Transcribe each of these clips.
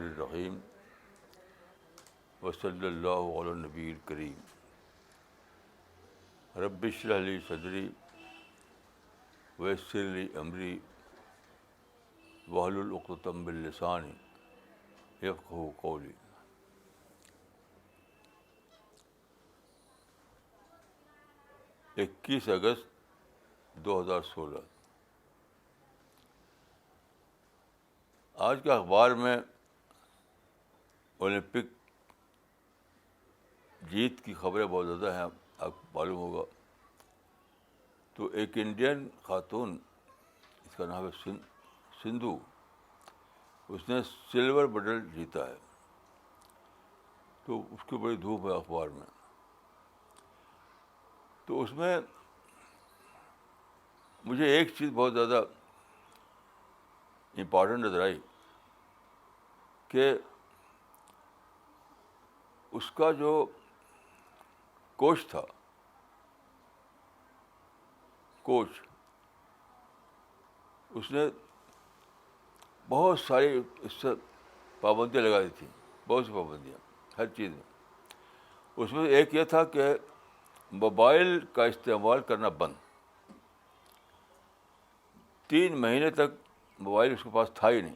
الرحمن الرحیم وصلی اللہ علی النبی الکریم. رب اشرح لی صدری ویسر لی امری واحلل عقدۃ من لسانی یفقہوا قولی. اکیس اگست 2016. آج کے اخبار میں اولمپک جیت کی خبریں بہت زیادہ ہیں, آپ کو معلوم ہوگا. تو ایک انڈین خاتون, اس کا نام ہے سندھو, اس نے سلور میڈل جیتا ہے. تو اس کی بڑی دھوم ہے اخبار میں. تو اس میں مجھے ایک چیز بہت زیادہ امپورٹنٹ نظر آئی کہ اس کا جو کوچ تھا, اس نے بہت ساری اس سے پابندیاں لگا دی تھیں, بہت سی پابندیاں ہر چیز میں. اس میں ایک یہ تھا کہ موبائل کا استعمال کرنا بند. 3 مہینے تک موبائل اس کے پاس تھا ہی نہیں.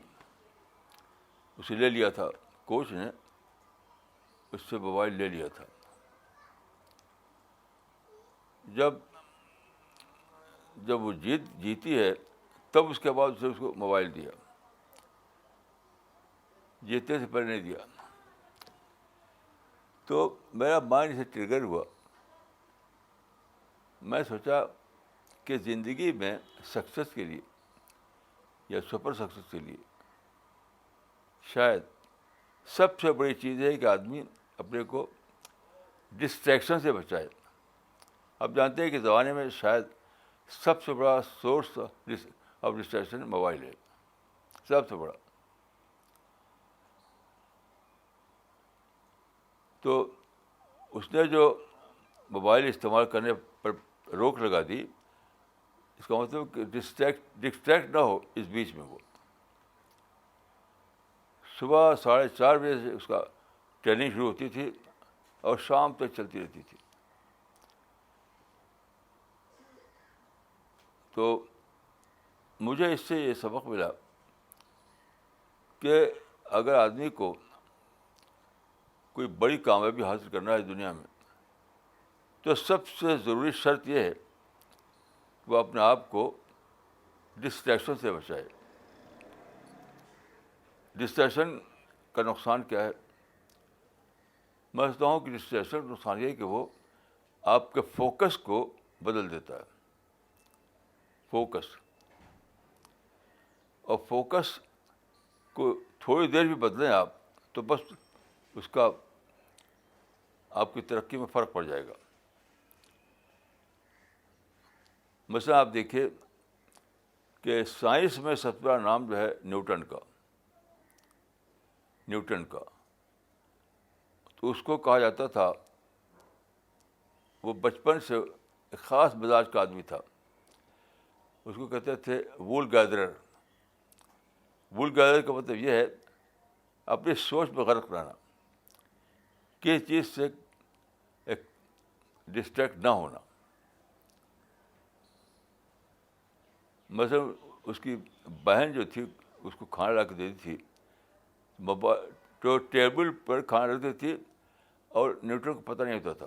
اسے لے لیا تھا, کوچ نے اس سے موبائل لے لیا تھا. جب وہ جیتی ہے تب اس کے بعد اسے اس کو موبائل دیا, جیتنے سے پہلے نہیں دیا. تو میرا مائنڈ سے ٹریگر ہوا. میں سوچا کہ زندگی میں سکسیس کے لیے یا سپر سکسیس کے لیے شاید سب سے بڑی چیز ہے کہ آدمی اپنے کو ڈسٹریکشن سے بچائے. آپ جانتے ہیں کہ زمانے میں شاید سب سے بڑا سورس آف ڈسٹریکشن موبائل ہے, سب سے بڑا. تو اس نے جو موبائل استعمال کرنے پر روک لگا دی, اس کا مطلب کہ ڈسٹریکٹ نہ ہو اس بیچ میں. وہ صبح 4:30 بجے سے اس کا ٹریننگ شروع ہوتی تھی اور شام تک چلتی رہتی تھی. تو مجھے اس سے یہ سبق ملا کہ اگر آدمی کو کوئی بڑی کامیابی حاصل کرنا ہے دنیا میں, تو سب سے ضروری شرط یہ ہے کہ وہ اپنے آپ کو ڈسٹریکشن سے بچائے. ڈسٹریکشن کا نقصان کیا ہے؟ میں سمجھتا ہوں کہ ڈسٹریکشن کا نقصان یہ ہے کہ وہ آپ کے فوکس کو بدل دیتا ہے. اور فوکس کو تھوڑی دیر بھی بدلیں آپ تو بس اس کا آپ کی ترقی میں فرق پڑ جائے گا. مثلا آپ دیکھیے کہ سائنس میں سب سے بڑا نام جو ہے نیوٹن کا. تو اس کو کہا جاتا تھا, وہ بچپن سے ایک خاص مزاج کا آدمی تھا. اس کو کہتے تھے وول گیدرر. وول گیدرر کا مطلب یہ ہے اپنی سوچ میں غرق رہنا, کسی چیز سے ایک ڈسٹریکٹ نہ ہونا. مثلا اس کی بہن جو تھی اس کو کھانا لا کے دیتی تھی, تو ٹیبل پر کھانا رکھتی تھی اور نیوٹن کو پتہ نہیں ہوتا تھا.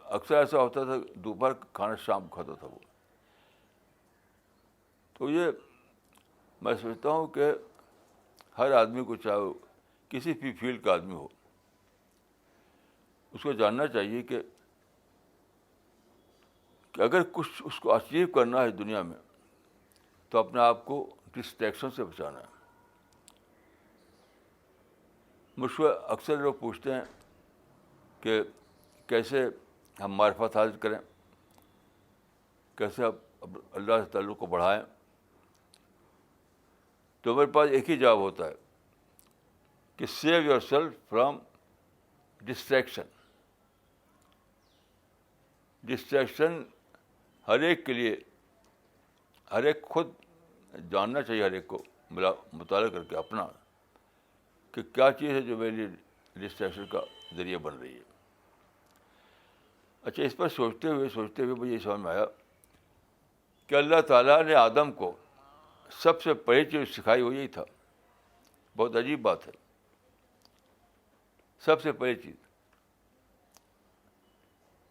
اکثر ایسا ہوتا تھا دوپہر کھانا شام کو کھاتا تھا وہ. تو یہ میں سمجھتا ہوں کہ ہر آدمی کو, چاہے وہ کسی بھی فیلڈ کا آدمی ہو, اس کو جاننا چاہیے کہ اگر کچھ اس کو اچیو کرنا ہے دنیا میں تو اپنے آپ کو ڈسٹریکشن سے بچانا ہے. مجھ سے اکثر لوگ پوچھتے ہیں کہ کیسے ہم معرفت حاصل کریں, کیسے اللہ سے تعلق کو بڑھائیں. تو میرے پاس ایک ہی جواب ہوتا ہے کہ save yourself from distraction. Distraction ہر ایک کے لیے, ہر ایک خود جاننا چاہیے ہر ایک کو مطالعہ کر کے اپنا کہ کیا چیز ہے جو میرے لیے ڈسٹریکشن کا ذریعہ بن رہی ہے. اچھا, اس پر سوچتے ہوئے مجھے یہ سمجھ میں آیا کہ اللہ تعالیٰ نے آدم کو سب سے پہلی چیز سکھائی وہ یہی تھا. بہت عجیب بات ہے. سب سے پہلی چیز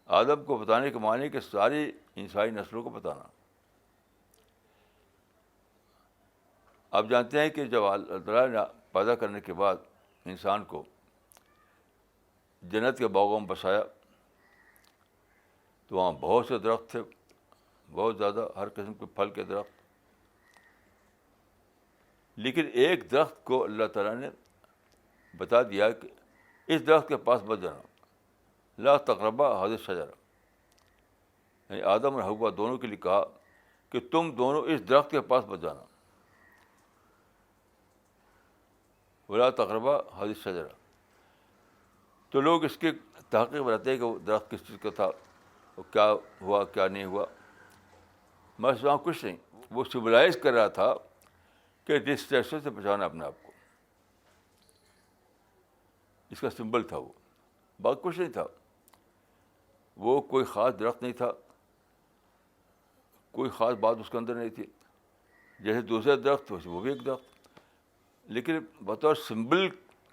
آدم کو بتانے کے معنی کہ ساری انسانی نسلوں کو بتانا. آپ جانتے ہیں کہ جب اللہ تعالیٰ نے پیدا کرنے کے بعد انسان کو جنت کے باغوں میں بسایا تو وہاں بہت سے درخت تھے, بہت زیادہ, ہر قسم کے پھل کے درخت. لیکن ایک درخت کو اللہ تعالیٰ نے بتا دیا کہ اس درخت کے پاس مت جانا, لا تقربا هذه الشجرة. یعنی آدم اور حوا دونوں کے لیے کہا کہ تم دونوں اس درخت کے پاس مت جانا, ولا تقربا هذه الشجرة. تو لوگ اس کے تحقیق بناتے ہیں کہ وہ درخت کس چیز کا تھا, کیا ہوا کیا نہیں ہوا. بس وہاں کچھ نہیں, وہ سمبلائز کر رہا تھا کہ ڈسٹریکشن سے بچانا اپنے آپ کو. اس کا سمبل تھا وہ, بات کچھ نہیں تھا. وہ کوئی خاص درخت نہیں تھا, کوئی خاص بات اس کے اندر نہیں تھی. جیسے دوسرے درخت وہ بھی ایک درخت, لیکن بطور سمبل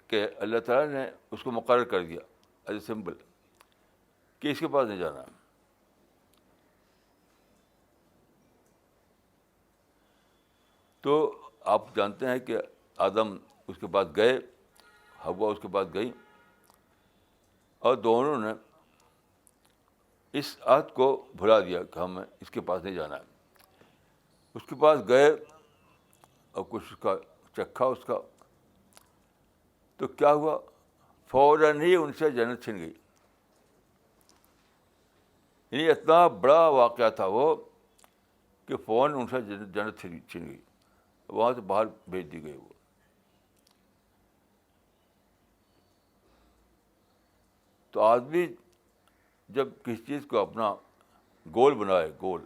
کہ اللہ تعالیٰ نے اس کو مقرر کر دیا ایز اے سمبل کہ اس کے پاس نہیں جانا. تو آپ جانتے ہیں کہ آدم اس کے پاس گئے, حوا اس کے پاس گئی, اور دونوں نے اس عہد کو بھلا دیا کہ ہمیں اس کے پاس نہیں جانا ہے. اس کے پاس گئے اور کچھ اس کا چکھا اس کا, تو کیا ہوا, فوراً ہی ان سے جنت چھن گئی. یعنی اتنا بڑا واقعہ تھا وہ کہ فوراً ان سے جنت چھن گئی, وہاں سے باہر بھیج دی گئی. وہ تو آدمی جب کسی چیز کو اپنا گول بنائے, گول,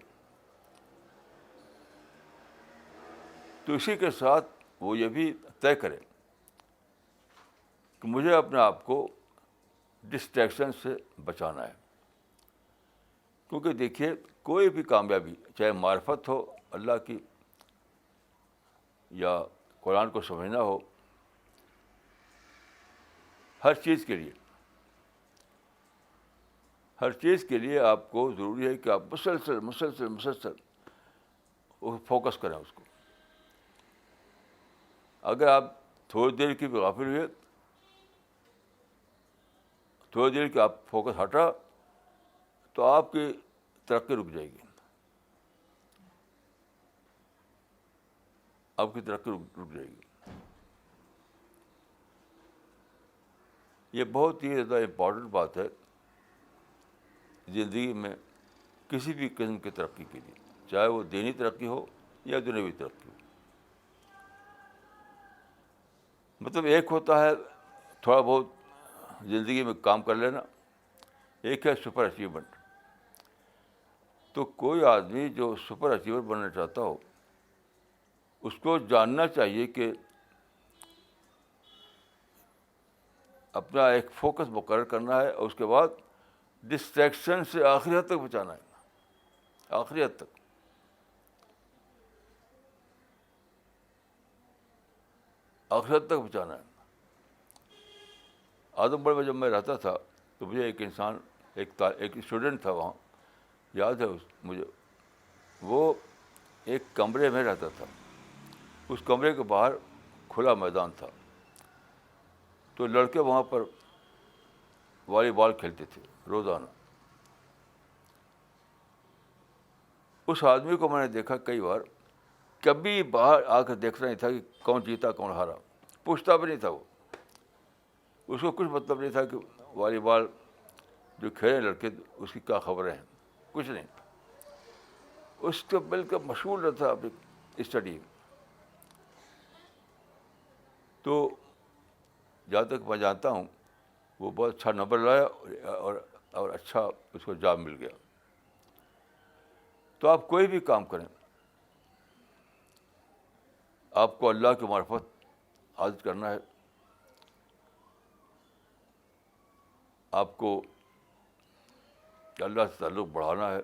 تو اسی کے ساتھ وہ یہ بھی طے کرے کہ مجھے اپنے آپ کو ڈسٹریکشن سے بچانا ہے. کیونکہ دیکھیے, کوئی بھی کامیابی, چاہے معرفت ہو اللہ کی, یا قرآن کو سمجھنا ہو, ہر چیز کے لیے آپ کو ضروری ہے کہ آپ مسلسل فوکس کریں اس کو. اگر آپ تھوڑی دیر کی بھی غافل ہوئے, تھوڑی دیر کی آپ فوکس ہٹا, تو آپ کی ترقی رک جائے گی, آپ کی ترقی رک جائے گی. یہ بہت ہی زیادہ امپورٹنٹ بات ہے زندگی میں کسی بھی قسم کی ترقی کے لیے, چاہے وہ دینی ترقی ہو یا دنیاوی ترقی ہو. مطلب ایک ہوتا ہے تھوڑا بہت زندگی میں کام کر لینا, ایک ہے سپر اچیومنٹ. تو کوئی آدمی جو سپر اچیور بننا چاہتا ہو, اس کو جاننا چاہیے کہ اپنا ایک فوکس مقرر کرنا ہے, اور اس کے بعد ڈسٹریکشن سے آخری حد تک بچانا ہے, آخری حد تک. آخری حد تک بچانا ہے. اعظم گڑھ میں جب میں رہتا تھا تو مجھے ایک انسان, ایک اسٹوڈنٹ تھا وہاں, یاد ہے مجھے, وہ ایک کمرے میں رہتا تھا. اس کمرے کے باہر کھلا میدان تھا, تو لڑکے وہاں پر والی بال کھیلتے تھے روزانہ. اس آدمی کو میں نے دیکھا کئی بار, کبھی باہر آ کر دیکھتا نہیں تھا کہ کون جیتا کون ہارا, پوچھتا بھی نہیں تھا. وہ اس کو کچھ مطلب نہیں تھا کہ والی بال جو کھیلے لڑکے اس کی کیا خبریں ہیں, کچھ نہیں. اس کو بالکل مشغول رہتا اپنی اسٹڈی میں. تو جہاں تک میں جانتا ہوں وہ بہت اچھا نمبر لایا, اور اچھا اس کو جاب مل گیا. تو آپ کوئی بھی کام کریں, آپ کو اللہ کی معرفت حاصل کرنا ہے، آپ کو اللہ سے تعلق بڑھانا ہے،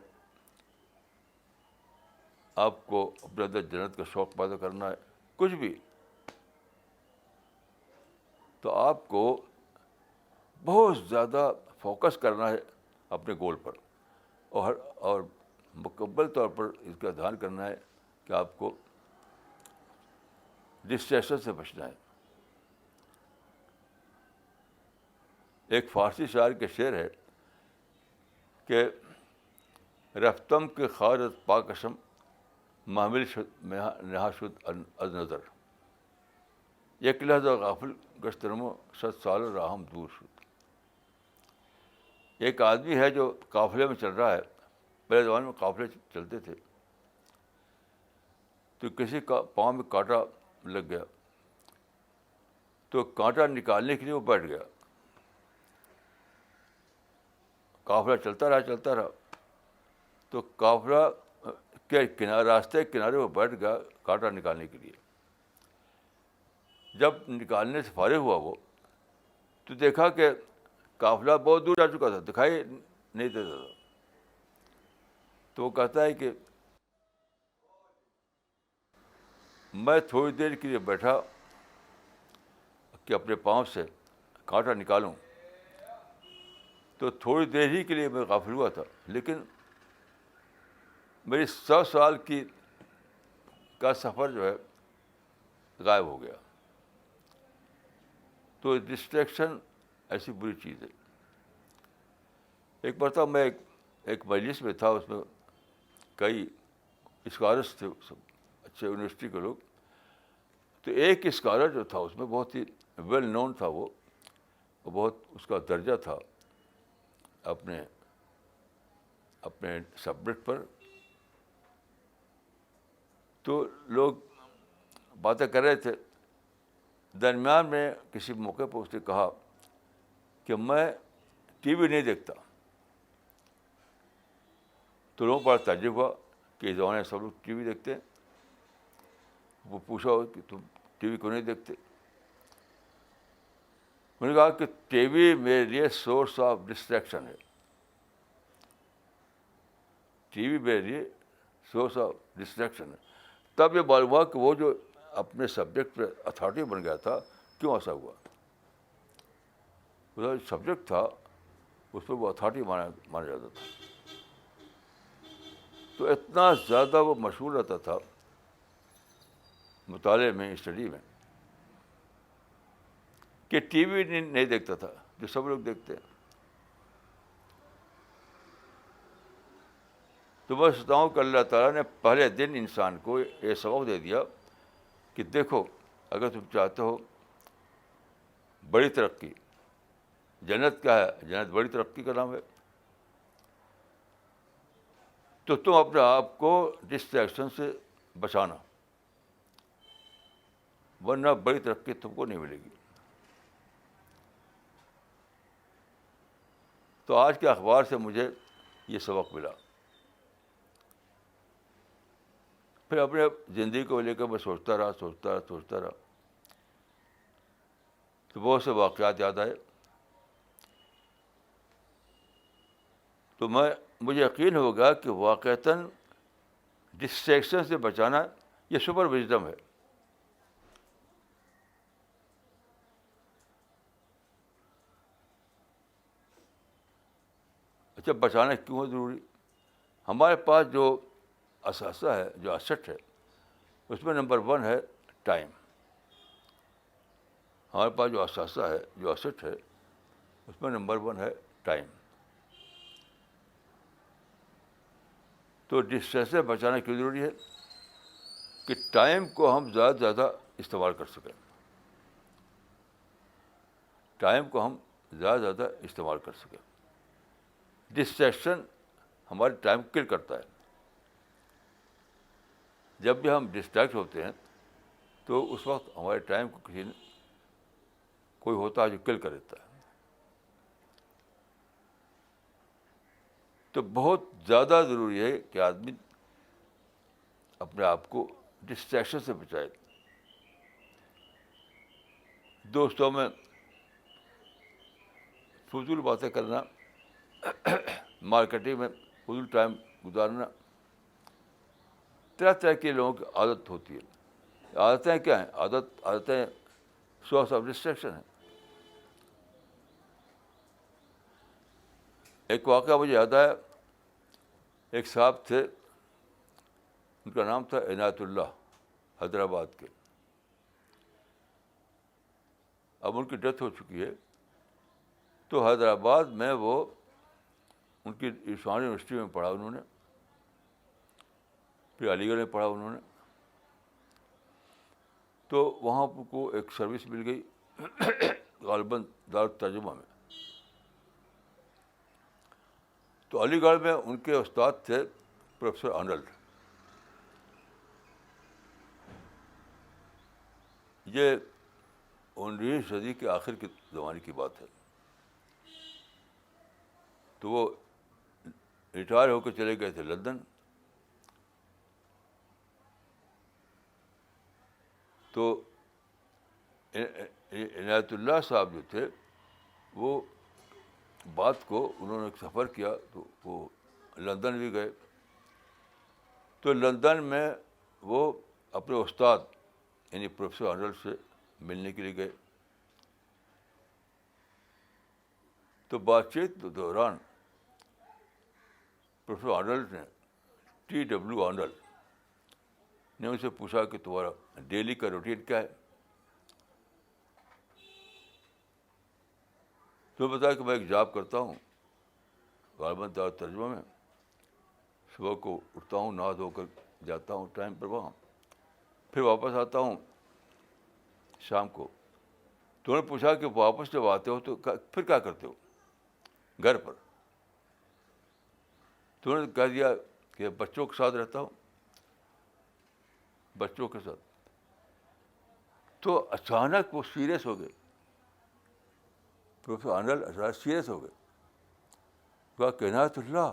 آپ کو اپنے اندر جنت کا شوق پیدا کرنا ہے، کچھ بھی، تو آپ کو بہت زیادہ فوکس کرنا ہے اپنے گول پر، اور مکمل طور پر اس کا دھیان کرنا ہے کہ آپ کو ڈسٹریکشن سے بچنا ہے۔ ایک فارسی شاعر کے شعر ہے کہ رفتم کے خارت پاکشم محمل شد نہا شد از نظر، یک لحظہ غافل گشترمو صد سال راہم دور شد۔ ایک آدمی ہے جو قافلے میں چل رہا ہے، پہلے زمانے میں قافلے چلتے تھے، تو کسی کا پاؤں میں کانٹا لگ گیا، تو کانٹا نکالنے کے لیے وہ بیٹھ گیا، قافلہ چلتا رہا، تو قافلہ کے کنارے، راستے کے کنارے وہ بیٹھ گیا کانٹا نکالنے کے لیے۔ جب نکالنے سے فارغ ہوا وہ، تو دیکھا کہ قافلہ بہت دور جا چکا تھا، دکھائی نہیں دیتا تھا۔ تو وہ کہتا ہے کہ میں تھوڑی دیر کے لیے بیٹھا کہ اپنے پاؤں سے کانٹا نکالوں، تو تھوڑی دیر ہی کے لیے میں غافل ہوا تھا، لیکن میری 100 سال کا سفر جو ہے غائب ہو گیا۔ تو ڈسٹریکشن ایسی بری چیز ہے۔ ایک مرتبہ میں ایک مجلس میں تھا، اس میں کئی اسکالرس تھے، سب اچھے یونیورسٹی کے لوگ، تو ایک اسکالر جو تھا اس میں بہت ہی ویل نون تھا، وہ بہت اس کا درجہ تھا اپنے سبجیکٹ پر۔ تو لوگ باتیں کر رہے تھے، درمیان میں کسی موقع پر اس نے کہا کہ میں ٹی وی نہیں دیکھتا۔ تو لوگوں کو بڑا تعجب ہوا کہ اس زمانے میں سب لوگ ٹی وی دیکھتے ہیں۔ وہ پوچھا کہ تم ٹی وی کیوں نہیں دیکھتے؟ انہوں نے کہا کہ ٹی وی میرے لیے سورس آف ڈسٹریکشن ہے، ٹی وی میرے لیے سورس آف ڈسٹریکشن ہے۔ تب یہ معلوم ہوا کہ وہ جو اپنے سبجیکٹ پہ اتھارٹی بن گیا تھا، کیوں ایسا ہوا؟ وہ جو سبجیکٹ تھا اس پہ وہ اتھارٹی مانا جاتا تھا، تو اتنا زیادہ وہ مشہور رہتا تھا مطالعے میں، اسٹڈی میں، کہ ٹی وی نہیں دیکھتا تھا جو سب لوگ دیکھتے ہیں۔ تو میں سوچتا ہوں کہ اللہ تعالیٰ نے پہلے دن انسان کو یہ سبق دے دیا کہ دیکھو، اگر تم چاہتے ہو بڑی ترقی، جنت کیا ہے؟ جنت بڑی ترقی کا نام ہے، تو تم اپنے آپ کو ڈسٹریکشن سے بچانا، ورنہ بڑی ترقی تم کو نہیں ملے گی۔ تو آج کے اخبار سے مجھے یہ سبق ملا۔ پھر اپنے زندگی کو لے کر میں سوچتا رہا تو بہت سے واقعات یاد آئے۔ تو مجھے یقین ہو گیا کہ واقعتاً ڈسٹریکشن سے بچانا یہ سپر وژڈم ہے۔ اچھا، بچانا کیوں ہے ضروری؟ ہمارے پاس جو اثاثہ ہے، جو ایسٹ ہے، اس میں نمبر 1 ہے ٹائم۔ ہمارے پاس جو اثاثہ ہے، جو ایسٹ ہے، اس میں نمبر 1 ہے ٹائم۔ تو ڈسٹریس سے بچانا کیوں ضروری ہے؟ کہ ٹائم کو ہم زیادہ سے زیادہ استعمال کر سکیں، ٹائم کو ہم زیادہ سے زیادہ استعمال کر سکیں۔ ڈسٹریکشن ہمارے ٹائم کو کل کرتا ہے۔ جب بھی ہم ڈسٹریکٹ ہوتے ہیں تو اس وقت ہمارے ٹائم کو کوئی ہوتا ہے جو کل کر دیتا ہے۔ تو بہت زیادہ ضروری ہے کہ آدمی اپنے آپ کو ڈسٹریکشن سے بچائے۔ دوستوں میں فضول باتیں کرنا، مارکیٹنگ میں فضول ٹائم گزارنا، طرح طرح کے لوگوں کی عادت ہوتی ہے. عادتیں کیا ہیں؟ عادتیں سورس آف ڈسٹریکشن ہیں. ایک واقعہ مجھے یاد آیا. ایک صاحب تھے، ان کا نام تھا عنایت اللہ، حیدرآباد کے. اب ان کی ڈیتھ ہو چکی ہے. تو حیدرآباد میں وہ ان کی عثمانی یونیورسٹی میں پڑھا انہوں نے، پھر علی گڑھ میں پڑھا انہوں نے. تو وہاں کو ایک سروس مل گئی غالباً دارالترجمہ میں. تو علی گڑھ میں ان کے استاد تھے پروفیسر آرنلڈ. یہ 19ویں صدی کے آخر کے زمانے کی بات ہے. تو وہ ریٹائر ہو کے چلے گئے تھے لندن. تو عنایت اللہ صاحب جو تھے وہ بات کو انہوں نے ایک سفر کیا تو وہ لندن بھی گئے. تو لندن میں وہ اپنے استاد یعنی پروفیسر آرنلڈ سے ملنے کے لیے گئے. تو بات چیت کے دوران پروفیسر آرنلڈ نے T.W. آرنلڈ نے ان سے پوچھا کہ تمہارا ڈیلی کا روٹین کیا ہے. تو بتایا کہ میں ایک جاب کرتا ہوں غالباً دارالترجمہ میں. صبح کو اٹھتا ہوں، نہا دھو کر جاتا ہوں ٹائم پر وہاں، پھر واپس آتا ہوں شام کو. تو انہوں نے پوچھا کہ واپس جب آتے ہو تو پھر کیا کرتے ہو گھر پر؟ تو انہوں نے کہہ دیا کہ بچوں کے ساتھ رہتا ہوں، بچوں کے ساتھ. تو اچانک وہ سیریس ہو گئے، پروفیسر آرنلڈ اچانک سیریس ہو گئے. کہا کہ Inayat Ullah,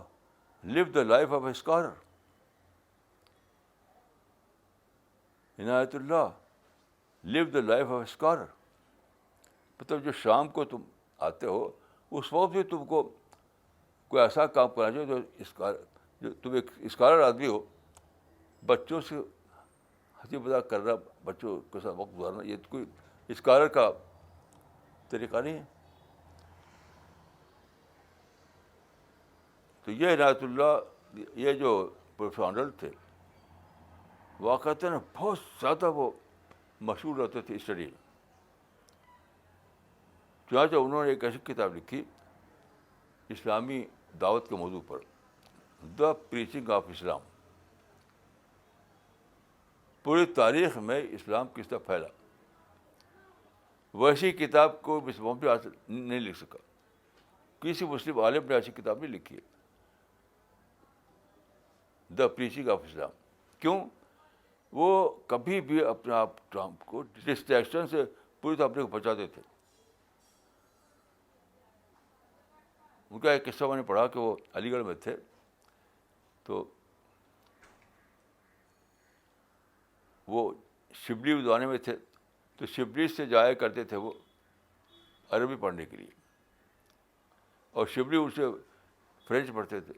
live the life of a scholar. Inayat Ullah, live the life of a scholar. مطلب جو شام کو تم آتے ہو اس وقت بھی تم کو کوئی ایسا کام کرنا چاہیے جو تم ایک اسکالر آدمی ہو. بچوں سے ہنسی مذاق کرنا، بچوں کے ساتھ وقت گزارنا، یہ تو کوئی اسکالر کا طریقہ نہیں ہے. تو یہ عنایت اللہ، یہ جو پروفیسر آرنلڈ تھے واقعتاً بہت زیادہ وہ مشہور رہتے تھے اسٹڈی میں. چنانچہ انہوں نے ایک ایسی کتاب لکھی اسلامی دعوت کے موضوع پر، دا پریچنگ آف اسلام. پوری تاریخ میں اسلام کس طرح پھیلا. ویسی کتاب کو مس محمد حاصل نہیں لکھ سکا، کسی مسلم عالم نے ایسی کتاب نہیں لکھی ہے، دا پریچنگ آف اسلام. کیوں؟ وہ کبھی بھی اپنے آپ کو ڈسٹریکشن سے پوری طرح اپنے کو بچاتے تھے. ان کا ایک قصہ میں نے پڑھا کہ وہ علی گڑھ میں تھے تو وہ شبلی ادوانے میں تھے. تو شبلی سے جایا کرتے تھے وہ عربی پڑھنے کے لیے، اور شبلی ان سے فرینچ پڑھتے تھے.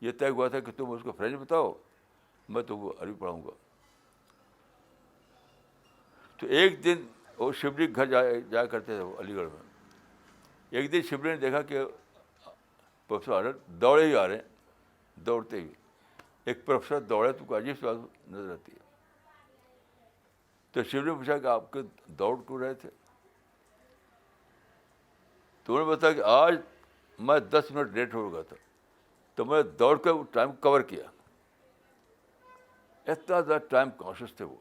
یہ طے ہوا تھا کہ تم اس کو فرینچ بتاؤ، میں تم کو عربی پڑھاؤں گا. تو ایک دن وہ شبلی گھر جایا کرتے تھے وہ علی گڑھ میں. ایک دن شبلی نے دیکھا کہ پروفیسر آرنلڈ دوڑے ہی آ رہے ہیں، دوڑتے ہی. ایک پروفیسر دوڑے تو کوئی عجیب سی بات نظر آتی ہے. تو شبلی نے پوچھا کہ آپ کے دوڑ کیوں رہے تھے؟ تو انہوں نے بتایا کہ آج میں 10 منٹ لیٹ ہو گیا تھا تو میں دوڑ کے ٹائم کور کیا. اتنا زیادہ ٹائم کانشیس تھے وہ،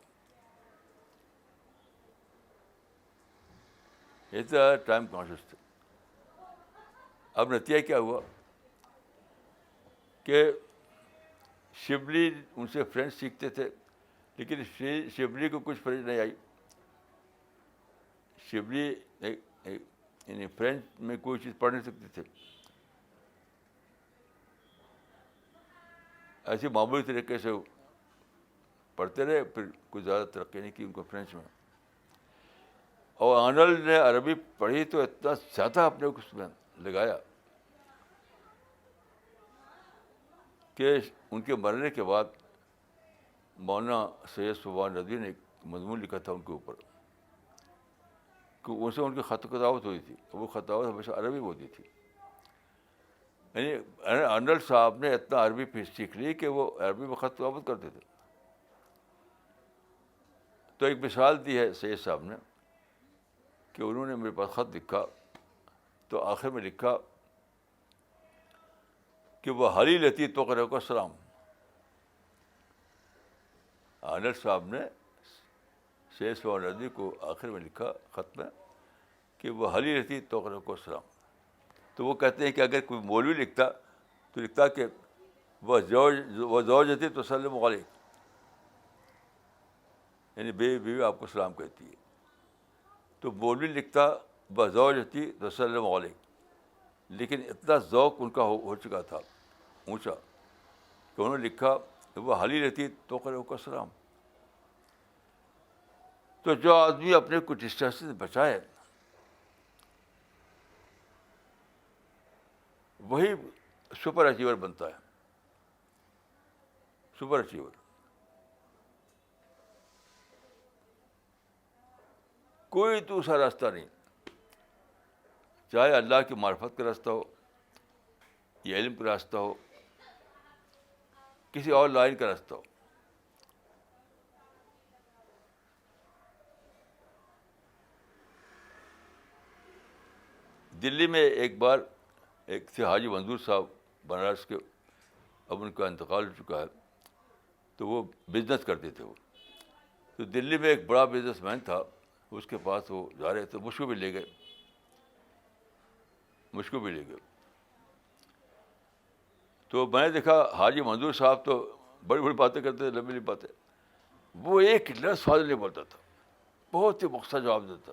اتنا زیادہ ٹائم کانشیس تھے. اب نتیجہ کیا ہوا کہ شبلی ان سے فرینچ سیکھتے تھے، لیکن شبلی کو کچھ فرینچ نہیں آئی. شبلی یعنی فرینچ میں کوئی چیز پڑھ نہیں سکتے تھے. ایسے معمولی طریقے سے پڑھتے رہے، پھر کچھ زیادہ ترقی نہیں کی ان کو فرینچ میں. اور آرنلڈ نے عربی پڑھی تو اتنا زیادہ اپنے کو اس میں لگایا کہ ان کے مرنے کے بعد مولانا سید سبحان ندوی نے ایک مضمون لکھا تھا ان کے اوپر کہ ان سے ان کی خط کتابت ہوئی تھی، وہ خطابت ہمیشہ عربی میں ہوتی تھی. یعنی ارنلڈ صاحب نے اتنا عربی پھر سیکھ لی کہ وہ عربی میں خط کتابت کرتے تھے. تو ایک مثال دی ہے سید صاحب نے کہ انہوں نے میرے پاس خط لکھا تو آخر میں لکھا کہ وہ حلی لتی توقرہ کو السلام. ارنلڈ صاحب نے سید سبحان ندوی کو آخر میں لکھا خط میں کہ وہ حلی لتی توقرہ کو السلام. تو وہ کہتے ہیں کہ اگر کوئی مولوی لکھتا تو لکھتا کہ وہ زوجتی تو سلم علیک، یعنی بیوی آپ کو سلام کہتی ہے. تو مولوی لکھتا وہ زوجتی تو سلم علیک، لیکن اتنا ذوق ان کا ہو چکا تھا اونچا کہ انہوں نے لکھا وہ حلی رہتی تو کرے کا سلام. تو جو آدمی اپنے کو ڈسٹریکشن سے بچائے وہی سپر اچیور بنتا ہے. سپر اچیور کوئی دوسرا راستہ نہیں، چاہے اللہ کی معرفت کا راستہ ہو، یا علم کا راستہ ہو، کسی اور لائن کا راستہ ہو. دلی میں ایک بار ایک تھے حاجی منظور صاحب بنارس کے، اب ان کا انتقال ہو چکا ہے، تو وہ بزنس کرتے تھے. وہ تو دلی میں ایک بڑا بزنس مین تھا، اس کے پاس وہ جا رہے تھے، مجھ کو بھی لے گئے. تو میں نے دیکھا حاجی منظور صاحب تو بڑی بڑی باتیں کرتے تھے، لمبی لمبی باتیں. وہ ایک لفظ فاضل نہیں بولتا تھا، بہت ہی مختصر جواب دیتا.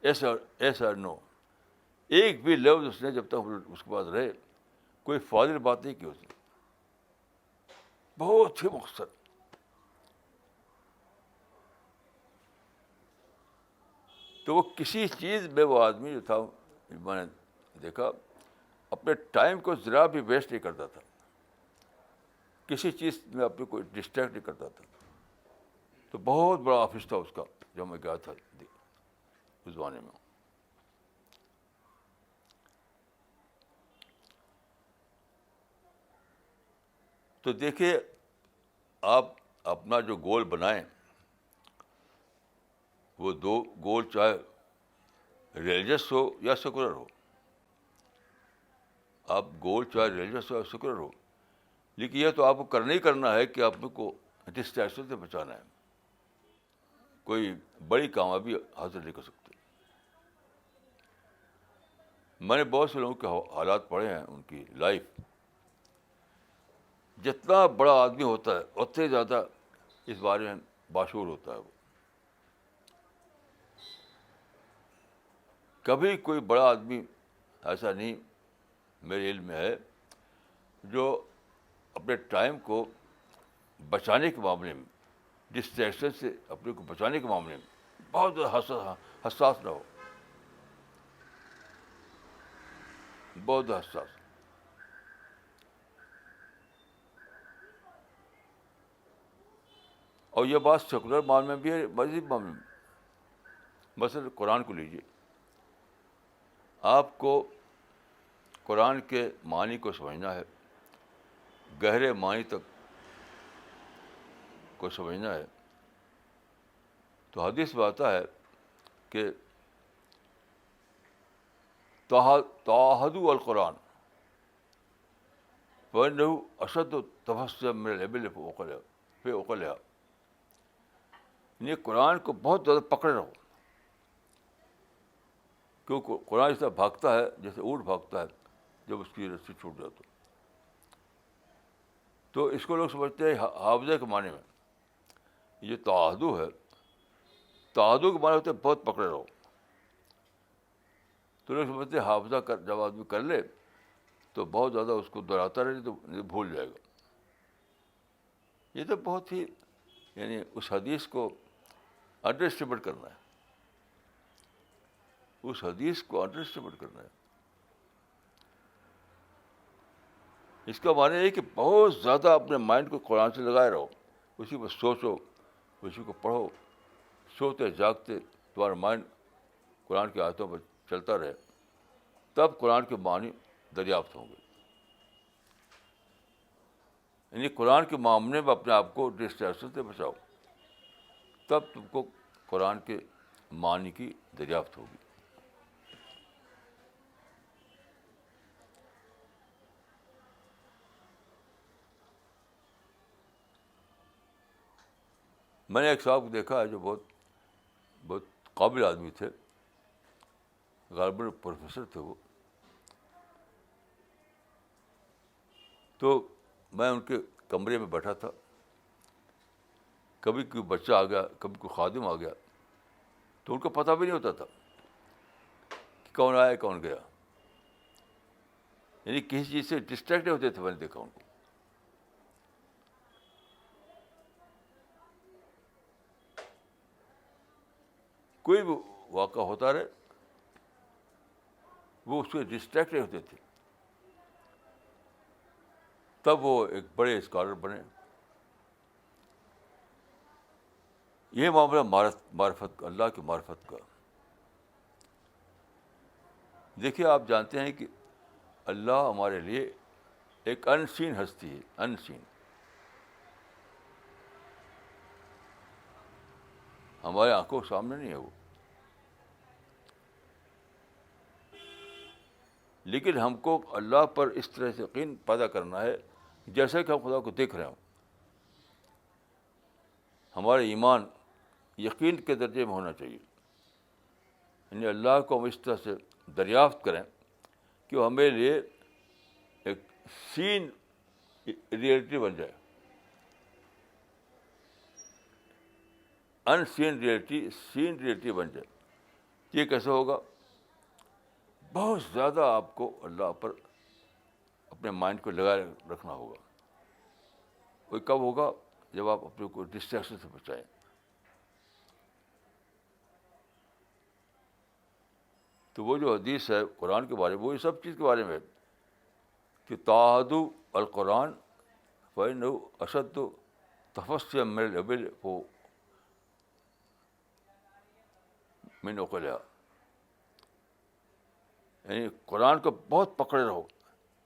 ایس اور نو، ایک بھی لفظ اس نے جب تک اس کے پاس رہے کوئی فاضل بات نہیں کی اس نے، بہت ہی مختصر. تو وہ کسی چیز میں وہ آدمی جو تھا، میں نے دیکھا اپنے ٹائم کو ذرا بھی ویسٹ نہیں کرتا تھا، کسی چیز میں اپنے کو ڈسٹریکٹ نہیں کرتا تھا. تو بہت بڑا آفس تھا اس کا جو میں گیا تھا اس زمانے میں. تو دیکھیے آپ اپنا جو گول بنائیں، وہ دو گول چاہے ریلیجس ہو یا سیکولر ہو، آپ گول چاہے ریلیجس ہو یا سیکولر ہو، لیکن یہ تو آپ کو کرنا ہی کرنا ہے کہ آپ کو ڈسٹریکشن سے بچانا ہے. کوئی بڑی کامیابی حاصل نہیں کر سکتے. میں نے بہت سے لوگوں کے حالات پڑھے ہیں، ان کی لائف. جتنا بڑا آدمی ہوتا ہے اتنے زیادہ اس بارے میں باشعور ہوتا ہے. وہ کبھی کوئی بڑا آدمی ایسا نہیں میرے علم میں ہے جو اپنے ٹائم کو بچانے کے معاملے میں، ڈسٹریکشن سے اپنے کو بچانے کے معاملے میں بہت زیادہ حساس نہ ہو، بہت حساس. اور یہ بات سیکولر معاملے میں بھی ہے، مذہبی معاملے میں. مثلاً قرآن کو لیجیے، آپ کو قرآن کے معنی کو سمجھنا ہے، گہرے معنی تک کو سمجھنا ہے، تو حدیث میں آتا ہے کہ تعاہدوا القرآن وَإِنَّهُ أَشَدُّ تَفَسُّمًا مِنَ الْإِبِلِ فِي عُقَلِهَا. یعنی قرآن کو بہت زیادہ پکڑے رہو، کیونکہ قرآن اس طرح بھاگتا ہے جیسے اونٹ بھاگتا ہے جب اس کی رسی چھوٹ جاتا. تو اس کو لوگ سمجھتے ہیں حافظہ کے معنی میں. یہ تعاہدو ہے، تعاہدو کے معنی ہوتے ہیں بہت پکڑے رہو. تو لوگ سمجھتے ہیں حافظہ جب آدمی کر لے تو بہت زیادہ اس کو دہراتا رہے تو بھول جائے گا. یہ تو بہت ہی یعنی اس حدیث کو انڈر اسٹیمیٹ کرنا ہے. اس حدیث کو انڈر اسٹیمیٹ کرنا ہے. اس کا معنی ہے کہ بہت زیادہ اپنے مائنڈ کو قرآن سے لگائے رہو, اسی پر سوچو, اسی کو پڑھو, سوتے جاگتے تمہارا مائنڈ قرآن کی آیتوں پر چلتا رہے, تب قرآن کے معنی دریافت ہوں گے. یعنی قرآن کے معاملے میں اپنے آپ کو ڈسٹریکشن سے بچاؤ, تب تم کو قرآن کے معنی کی دریافت ہوگی. میں نے ایک صاحب کو دیکھا ہے جو بہت بہت قابل آدمی تھے, غالباً پروفیسر تھے وہ. تو میں ان کے کمرے میں بیٹھا تھا, کبھی کوئی بچہ آ گیا, کبھی کوئی خادم آ گیا, تو ان کو پتہ بھی نہیں ہوتا تھا کہ کون آیا کون گیا. یعنی کسی چیز سے ڈسٹریکٹ نہیں ہوتے تھے. میں نے دیکھا ان کو. کوئی بھی واقعہ ہوتا رہے, وہ اس سے ڈسٹریکٹ نہیں ہوتے تھے. تب وہ ایک بڑے اسکالر بنے. یہ معاملہ معرفت کا, اللہ کی معرفت کا. دیکھیے, آپ جانتے ہیں کہ اللہ ہمارے لیے ایک انسین ہستی ہے, انسین. ہمارے آنکھوں کے سامنے نہیں ہے وہ, لیکن ہم کو اللہ پر اس طرح سے یقین پیدا کرنا ہے جیسے کہ ہم خدا کو دیکھ رہے ہوں. ہمارا ایمان یقین کے درجے میں ہونا چاہیے. یعنی اللہ کو ہم اس طرح سے دریافت کریں کہ وہ ہمارے لیے ایک سین ریئلٹی بن جائے. ان سین ریئلٹی سین ریئلٹی بن جائے. یہ کیسے ہوگا؟ بہت زیادہ آپ کو اللہ پر اپنے مائنڈ کو لگائے رکھنا ہوگا. وہ کب ہوگا؟ جب آپ اپنے کو ڈسٹریکشن سے بچائیں. تو وہ جو حدیث ہے قرآن کے بارے میں, وہ سب چیز کے بارے میں ہے کہ تعاہدوا القرآن فإنه أشد تفصيا من الإبل من عقلها. یعنی قرآن کو بہت پکڑے رہو,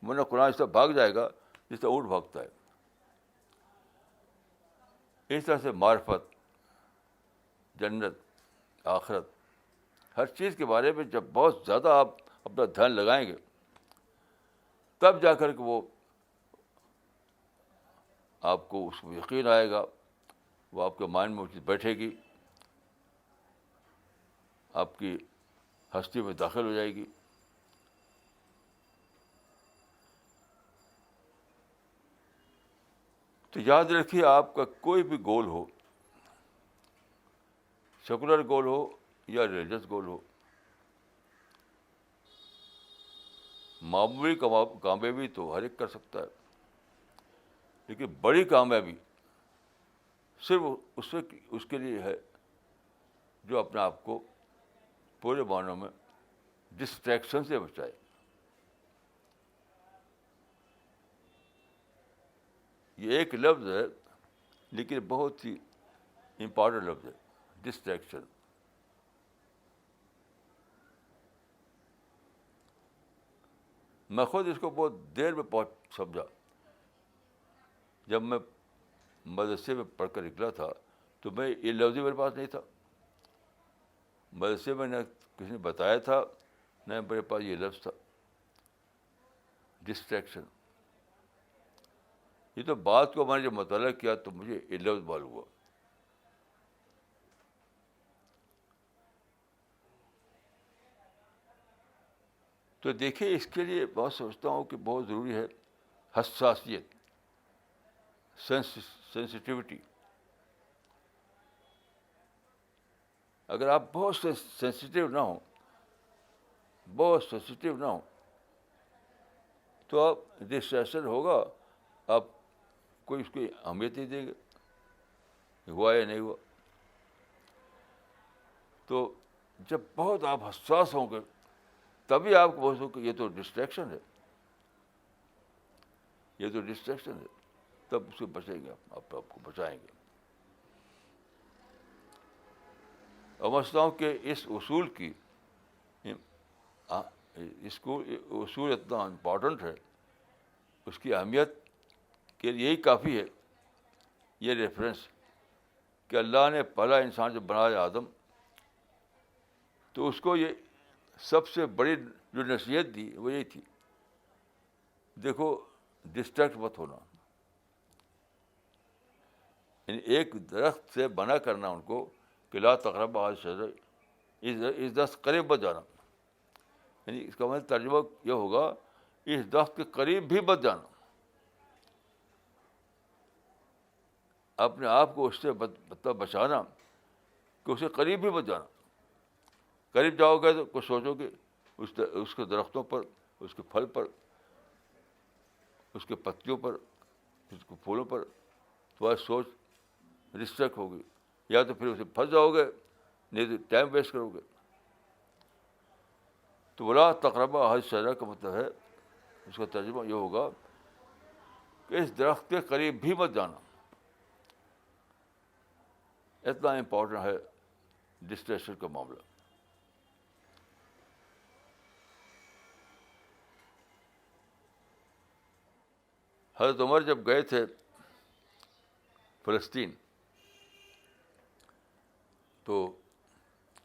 ورنہ قرآن اس طرح بھاگ جائے گا جس طرح اونٹ بھاگتا ہے. اس طرح سے معرفت, جنت, آخرت, ہر چیز کے بارے میں جب بہت زیادہ آپ اپنا دھیان لگائیں گے, تب جا کر کے وہ آپ کو اس میں یقین آئے گا, وہ آپ کے مائنڈ میں وہ چیز بیٹھے گی, آپ کی ہستی میں داخل ہو جائے گی. تو یاد رکھیے, آپ کا کوئی بھی گول ہو, سیکولر گول ہو یا ریلیجس گول ہو, معمولی کامیابی تو ہر ایک کر سکتا ہے, لیکن بڑی کامیابی صرف اس کے لیے ہے جو اپنے آپ کو پورے معنوں میں ڈسٹریکشن سے بچائے. یہ ایک لفظ ہے لیکن بہت ہی امپورٹنٹ لفظ ہے, ڈسٹریکشن. میں خود اس کو بہت دیر میں سمجھا. جب میں مدرسے میں پڑھ کر نکلا تھا تو میں یہ لفظ میرے پاس نہیں تھا. مدرسے میں نہ کسی نے بتایا تھا, نہ میرے پاس یہ لفظ تھا, ڈسٹریکشن. یہ تو بات کو میں نے جب مطالعہ کیا تو مجھے یہ لفظ معلوم ہوا. تو دیکھیے, اس کے لیے بہت سمجھتا ہوں کہ بہت ضروری ہے حساسیت, سینسٹیوٹی. اگر آپ بہت سینسٹیو نہ ہوں, بہت سینسٹیو نہ ہوں, تو آپ ڈسٹریکشن ہوگا, آپ کوئی اس کی اہمیت نہیں دیں گے, ہوا یا نہیں ہوا. تو جب بہت آپ حساس ہوں گے تبھی آپ کو بہت کہ یہ تو ڈسٹریکشن ہے، یہ تو ڈسٹریکشن ہے، تب اس سے بچیں گے، آپ کو بچائیں گے. اور میں سمجھتا ہوں کہ اس اصول کی اس کو اصول اتنا امپورٹنٹ ہے، اس کی اہمیت کے لیے یہی کافی ہے یہ ریفرنس کہ اللہ نے پہلا انسان جب بنایا آدم تو اس کو یہ سب سے بڑی جو نصیحت دی وہ یہی تھی، دیکھو ڈسٹریکٹ مت ہونا. یعنی ایک درخت سے منع کرنا ان کو کہ لا تقربوا هذه الشجرة، اس درخت قریب مت جانا. یعنی اس کا مطلب ترجمہ یہ ہوگا اس درخت کے قریب بھی مت جانا، اپنے آپ کو اس سے بچانا کہ اس کے قریب بھی مت جانا. قریب جاؤ گے تو کچھ سوچو گے اس کے درختوں پر، اس کے پھل پر، اس کے پتیوں پر، اس کے پھولوں پر تمہاری سوچ ڈسٹریکٹ ہوگی، یا تو پھر اسے پھنس جاؤ گے، نہیں تو ٹائم ویسٹ کرو گے. تو ولا تقربوا هذه الشجرة کا مطلب ہے، اس کا ترجمہ یہ ہوگا کہ اس درخت کے قریب بھی مت جانا. اتنا امپورٹنٹ ہے ڈسٹریکشن کا معاملہ. حضرت عمر جب گئے تھے فلسطین تو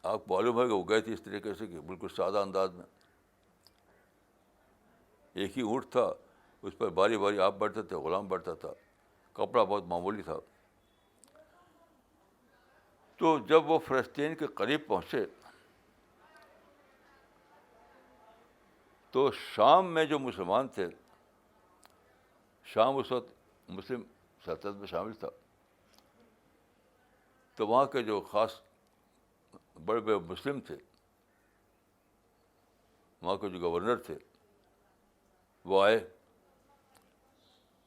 آپ کو معلوم ہے کہ وہ گئے تھے اس طریقے سے کہ بالکل سادہ انداز میں. ایک ہی اونٹ تھا، اس پر باری باری آپ بیٹھتے تھے، غلام بیٹھتا تھا، کپڑا بہت معمولی تھا. تو جب وہ فلسطین کے قریب پہنچے تو شام میں جو مسلمان تھے، شام اس وقت مسلم سلطنت میں شامل تھا، تو وہاں کے جو خاص بڑے بڑے مسلم تھے، وہاں کے جو گورنر تھے، وہ آئے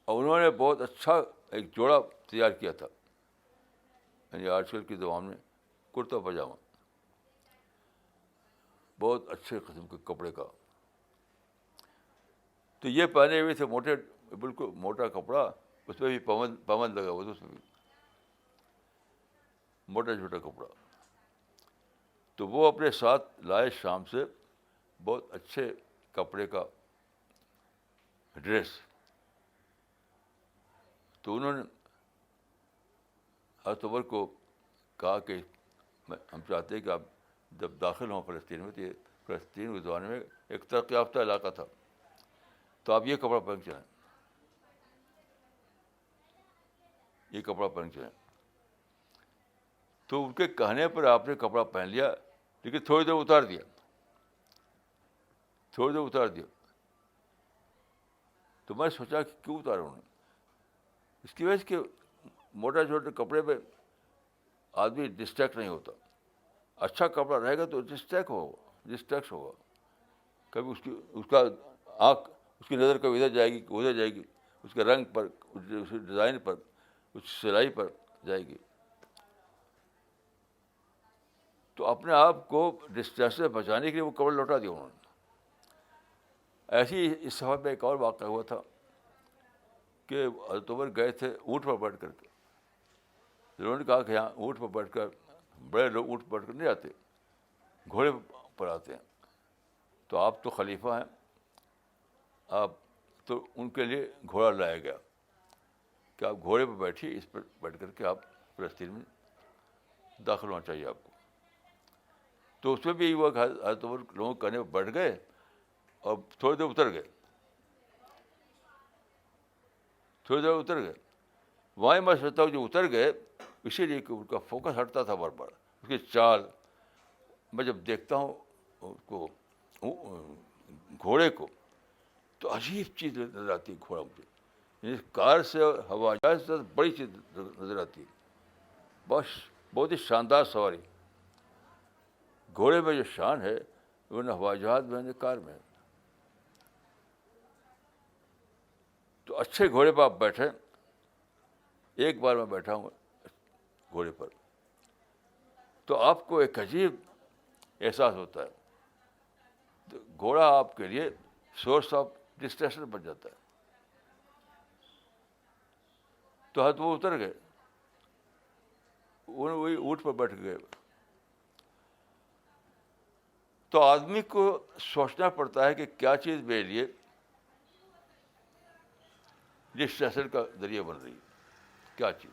اور انہوں نے بہت اچھا ایک جوڑا تیار کیا تھا. یعنی آج کل کی زبان میں کرتا پاجامہ، بہت اچھے قسم کے کپڑے کا. تو یہ پہنے ہوئے تھے موٹے، بالکل موٹا کپڑا، اس میں بھی پمند لگا ہوا تھا، اس میں بھی موٹا چھوٹا کپڑا. تو وہ اپنے ساتھ لائے شام سے بہت اچھے کپڑے کا ڈریس. تو انہوں نے حضرت عمر کو کہا کہ ہم چاہتے ہیں کہ آپ جب داخل ہوں فلسطین میں، تو یہ فلسطین اس زمانے میں ایک ترقی یافتہ علاقہ تھا، تو آپ یہ کپڑا پہن کے جائیں، یہ کپڑا پہن کے جائیں. تو ان کے کہنے پر آپ نے کپڑا پہن لیا، لیکن تھوڑی دیر اتار دیا، تھوڑی دیر اتار دیا. تو میں سوچا کہ کیوں اتارا انہوں نے؟ اس کی وجہ سے کہ موٹا چھوٹے کپڑے پہ آدمی ڈسٹریکٹ نہیں ہوتا. اچھا کپڑا رہے گا تو ڈسٹریکٹ ہوگا. کبھی اس کا آنکھ، اس کی نظر کبھی ادھر جائے گی، ادھر جائے گی، اس کے رنگ پر، اس کے ڈیزائن پر، اس سلائی پر جائے گی. تو اپنے آپ کو ڈسٹریکشن سے بچانے کے لیے وہ کپڑا لوٹا دیا انہوں نے. ایسے ہی اس سفر میں ایک اور واقعہ ہوا تھا کہ حضرت عمر گئے تھے اونٹ پر بیٹھ کر کے. انہوں نے کہا کہ یہاں اونٹ پر بیٹھ کر، بڑے لوگ اونٹ پر بیٹھ کر نہیں آتے، گھوڑے پر آتے ہیں. تو آپ تو خلیفہ ہیں، آپ تو ان کے لیے گھوڑا لایا گیا کہ آپ گھوڑے پہ بیٹھیے، اس پر بیٹھ کر کے آپ فلسطین میں داخل ہونا چاہیے آپ کو. تو اس میں بھی یہی ہوا کہ حضرت عمر لوگوں کے کہنے پہ بیٹھ گئے اور تھوڑی دیر اتر گئے، تھوڑی دیر اتر گئے. وہیں میں سوچتا ہوں جو اتر گئے، اسی لیے کہ ان کا فوکس ہٹتا تھا بار بار. اس کی چال میں جب دیکھتا ہوں اس کو، گھوڑے کو، تو عجیب چیز نظر آتی ہے گھوڑا مجھے. یعنی کار سے اور ہوائی جہاز سے بڑی چیز نظر آتی ہے. بہت ہی شاندار سواری. گھوڑے میں جو شان ہے وہ نہ ہوائی جہاز میں نہ کار میں. تو اچھے گھوڑے پہ آپ بیٹھیں. ایک بار میں بیٹھا ہوں گھوڑے پر، تو آپ کو ایک عجیب احساس ہوتا ہے. تو گھوڑا آپ کے لیے سورس آف ڈسٹریکشن بن جاتا ہے. تو حد وہ اتر گئے, وہی اونٹ پر بیٹھ گئے. تو آدمی کو سوچنا پڑتا ہے کہ کیا چیز میرے لیے ڈسٹریکشن کا ذریعہ بن رہی ہے, کیا چیز.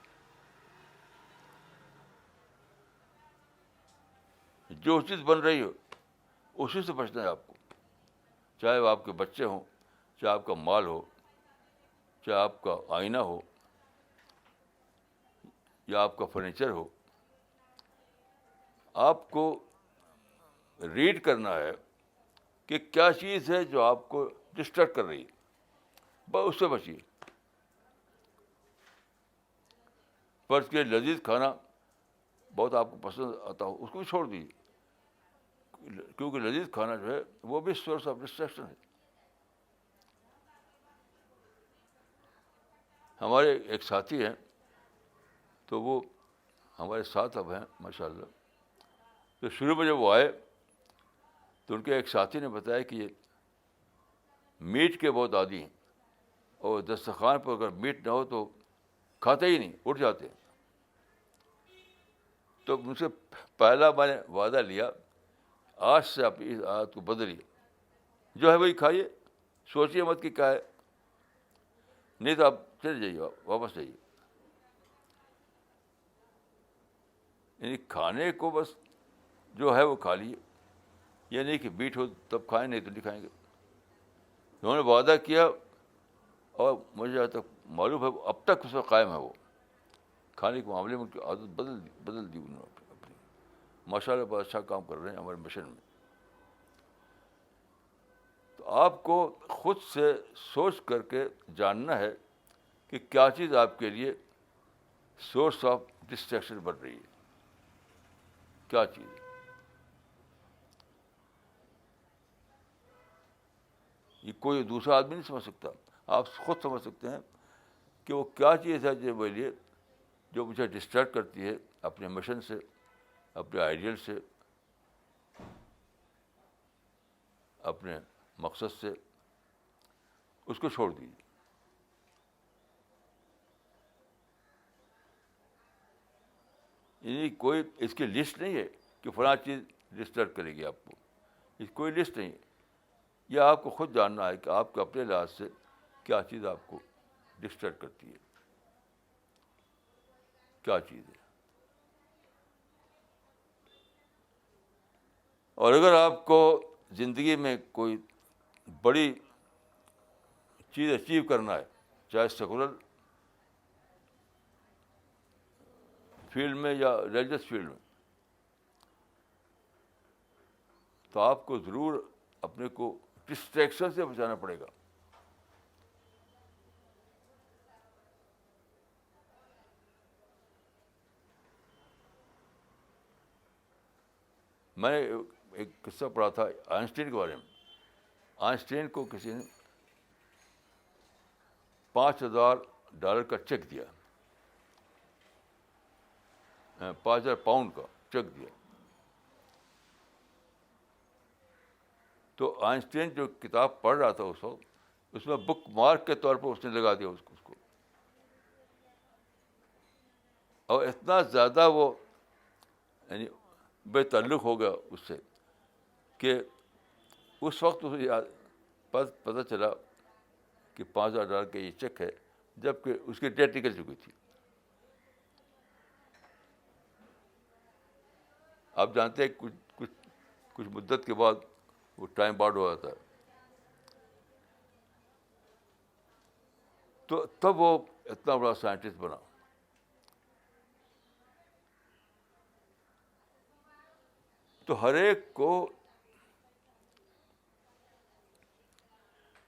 جو چیز بن رہی ہو اسی سے بچنا ہے آپ کو, چاہے وہ آپ کے بچے ہوں, چاہے آپ کا مال ہو, چاہے آپ کا آئینہ ہو, یا آپ کا فرنیچر ہو. آپ کو ریڈ کرنا ہے کہ کیا چیز ہے جو آپ کو ڈسٹریکٹ کر رہی ہے, بس اس سے بچیے. فرض کے لذیذ کھانا بہت آپ کو پسند آتا ہو, اس کو بھی چھوڑ دیجیے, کیونکہ لذیذ کھانا جو ہے وہ بھی سورس آف ڈسٹریکشن ہے. ہمارے ایک ساتھی ہیں, تو وہ ہمارے ساتھ اب ہیں ماشاء اللہ. تو شروع میں جب وہ آئے تو ان کے ایک ساتھی نے بتایا کہ یہ میٹ کے بہت عادی ہیں, اور دسترخوان پر اگر میٹ نہ ہو تو کھاتے ہی نہیں, اٹھ جاتے ہیں. تو مجھ سے پہلا میں نے وعدہ لیا, آج سے آپ اس عادت کو بدلیے, جو ہے وہی کھائیے, سوچیے مت کہ کیا ہے, نہیں تو آپ چلے جائیے, واپس جائیے. یعنی کھانے کو بس جو ہے وہ کھا لیے, یہ نہیں کہ میٹ ہو تب کھائیں, نہیں تو نہیں کھائیں گے. انہوں نے وعدہ کیا, اور مجھے جہاں تک معلوم ہے اب تک اس میں قائم ہے. وہ کھانے کے معاملے میں ان کی عادت بدل دی انہوں نے اپنی. ماشاء اللہ بہت اچھا کام کر رہے ہیں ہمارے مشن میں. تو آپ کو خود سے سوچ کر کے جاننا ہے کہ کیا چیز آپ کے لیے سورس آف ڈسٹریکشن بن رہی ہے, کیا چیز. یہ کوئی دوسرا آدمی نہیں سمجھ سکتا, آپ خود سمجھ سکتے ہیں کہ وہ کیا چیز ہے جو میرے لیے, جو مجھے ڈسٹریکٹ کرتی ہے اپنے مشن سے, اپنے آئیڈیل سے, اپنے مقصد سے. اس کو چھوڑ دیجیے. یعنی کوئی اس کی لسٹ نہیں ہے کہ فلاں چیز ڈسٹرب کرے گی آپ کو, اس کوئی لسٹ نہیں ہے. یہ آپ کو خود جاننا ہے کہ آپ کے اپنے لحاظ سے کیا چیز آپ کو ڈسٹرب کرتی ہے, کیا چیز ہے. اور اگر آپ کو زندگی میں کوئی بڑی چیز اچیو کرنا ہے, چاہے سیکولر فیلڈ میں یا ریلیجس فیلڈ میں, تو آپ کو ضرور اپنے کو ڈسٹریکشن سے بچانا پڑے گا. میں نے ایک قصہ پڑھا تھا آئنسٹین کے بارے میں. آئنسٹین کو کسی نے $5,000 کا چیک دیا, 5,000 پاؤنڈ کا چیک دیا. تو آئنسٹین جو کتاب پڑھ رہا تھا اس وقت, اس میں بک مارک کے طور پر اس نے لگا دیا اس کو. اور اتنا زیادہ وہ یعنی بے تعلق ہو گیا اس سے کہ اس وقت اسے پتہ چلا کہ $5,000 کا یہ چیک ہے, جبکہ اس کی ڈیٹ نکل چکی تھی. آپ جانتے ہیں کچھ مدت کے بعد وہ ٹائم بارڈ ہو جاتا ہے. تو تب وہ اتنا بڑا سائنٹسٹ بنا. تو ہر ایک کو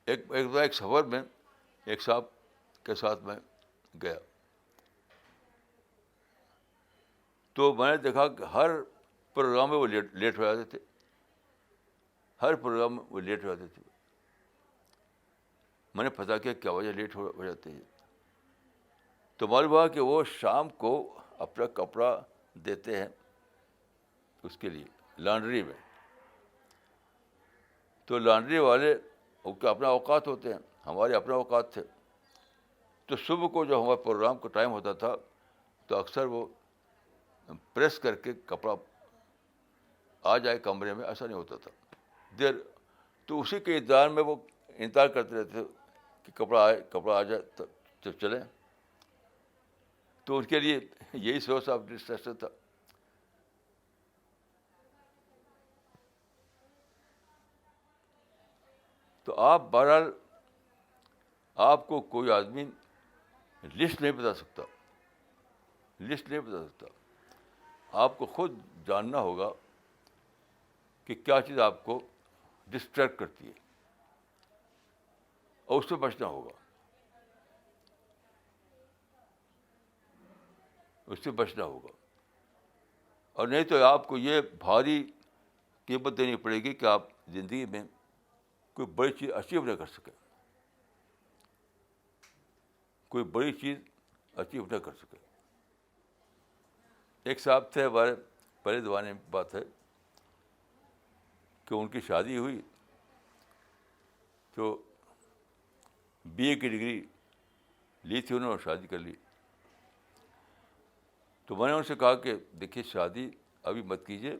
ایک سفر میں ایک صاحب کے ساتھ میں گیا, تو میں نے دیکھا کہ ہر پروگرام میں وہ لیٹ ہو جاتے تھے, ہر پروگرام میں وہ لیٹ ہو جاتے تھے. میں نے پتا کیا وجہ لیٹ ہو جاتے ہیں. تو معلوم ہوا کہ وہ شام کو اپنا کپڑا دیتے ہیں اس کے لیے, لانڈری میں. تو لانڈری والے ان کے اپنا اوقات ہوتے ہیں, ہمارے اپنا اوقات تھے. تو صبح کو جو ہمارا پروگرام کا ٹائم ہوتا تھا تو اکثر وہ پریس کر کے کپڑا آ جائے کمرے میں, ایسا نہیں ہوتا تھا دیر. تو اسی کے انتظار میں وہ انتظار کرتے رہتے تھے کہ کپڑا آ جائے تو چلیں. تو ان کے لیے یہی سورس آف ڈسٹریکشن تھا. تو آپ بہرحال آپ کو کوئی آدمی لسٹ نہیں بتا سکتا, لسٹ نہیں بتا سکتا. آپ کو خود جاننا ہوگا کہ کیا چیز آپ کو ڈسٹریکٹ کرتی ہے اور اس سے بچنا ہوگا, اس سے بچنا ہوگا. اور نہیں تو آپ کو یہ بھاری قیمت دینی پڑے گی کہ آپ زندگی میں کوئی بڑی چیز اچیو نہ کر سکیں, کوئی بڑی چیز اچیو نہ کر سکے. ایک صاحب تھے ہمارے پہلے زمانے میں, بات ہے کہ ان کی شادی ہوئی تو بی اے کی ڈگری لی تھی انہوں نے, شادی کر لی. تو میں نے ان سے کہا کہ دیکھیے شادی ابھی مت کیجیے,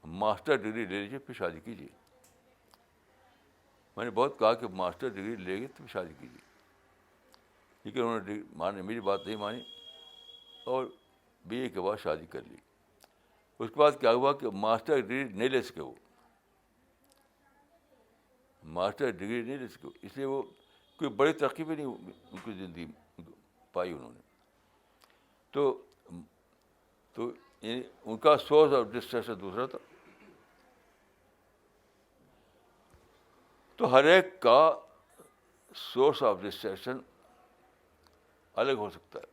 ماسٹر ڈگری لے لیجیے پھر شادی کیجیے. میں نے بہت کہا کہ ماسٹر ڈگری لے گے تو شادی کیجیے, لیکن انہوں نے میری بات نہیں مانی اور بی اے کے بعد شادی کر لی. اس کے بعد کیا ہوا کہ ماسٹر ڈگری نہیں لے سکے, وہ ماسٹر ڈگری نہیں لے سکے, اس لیے وہ کوئی بڑی ترقی بھی نہیں ان کی زندگی پائی انہوں نے. تو ان کا سورس آف ڈسٹریکشن دوسرا تھا. تو ہر ایک کا سورس آف ڈسٹریکشن الگ ہو سکتا ہے.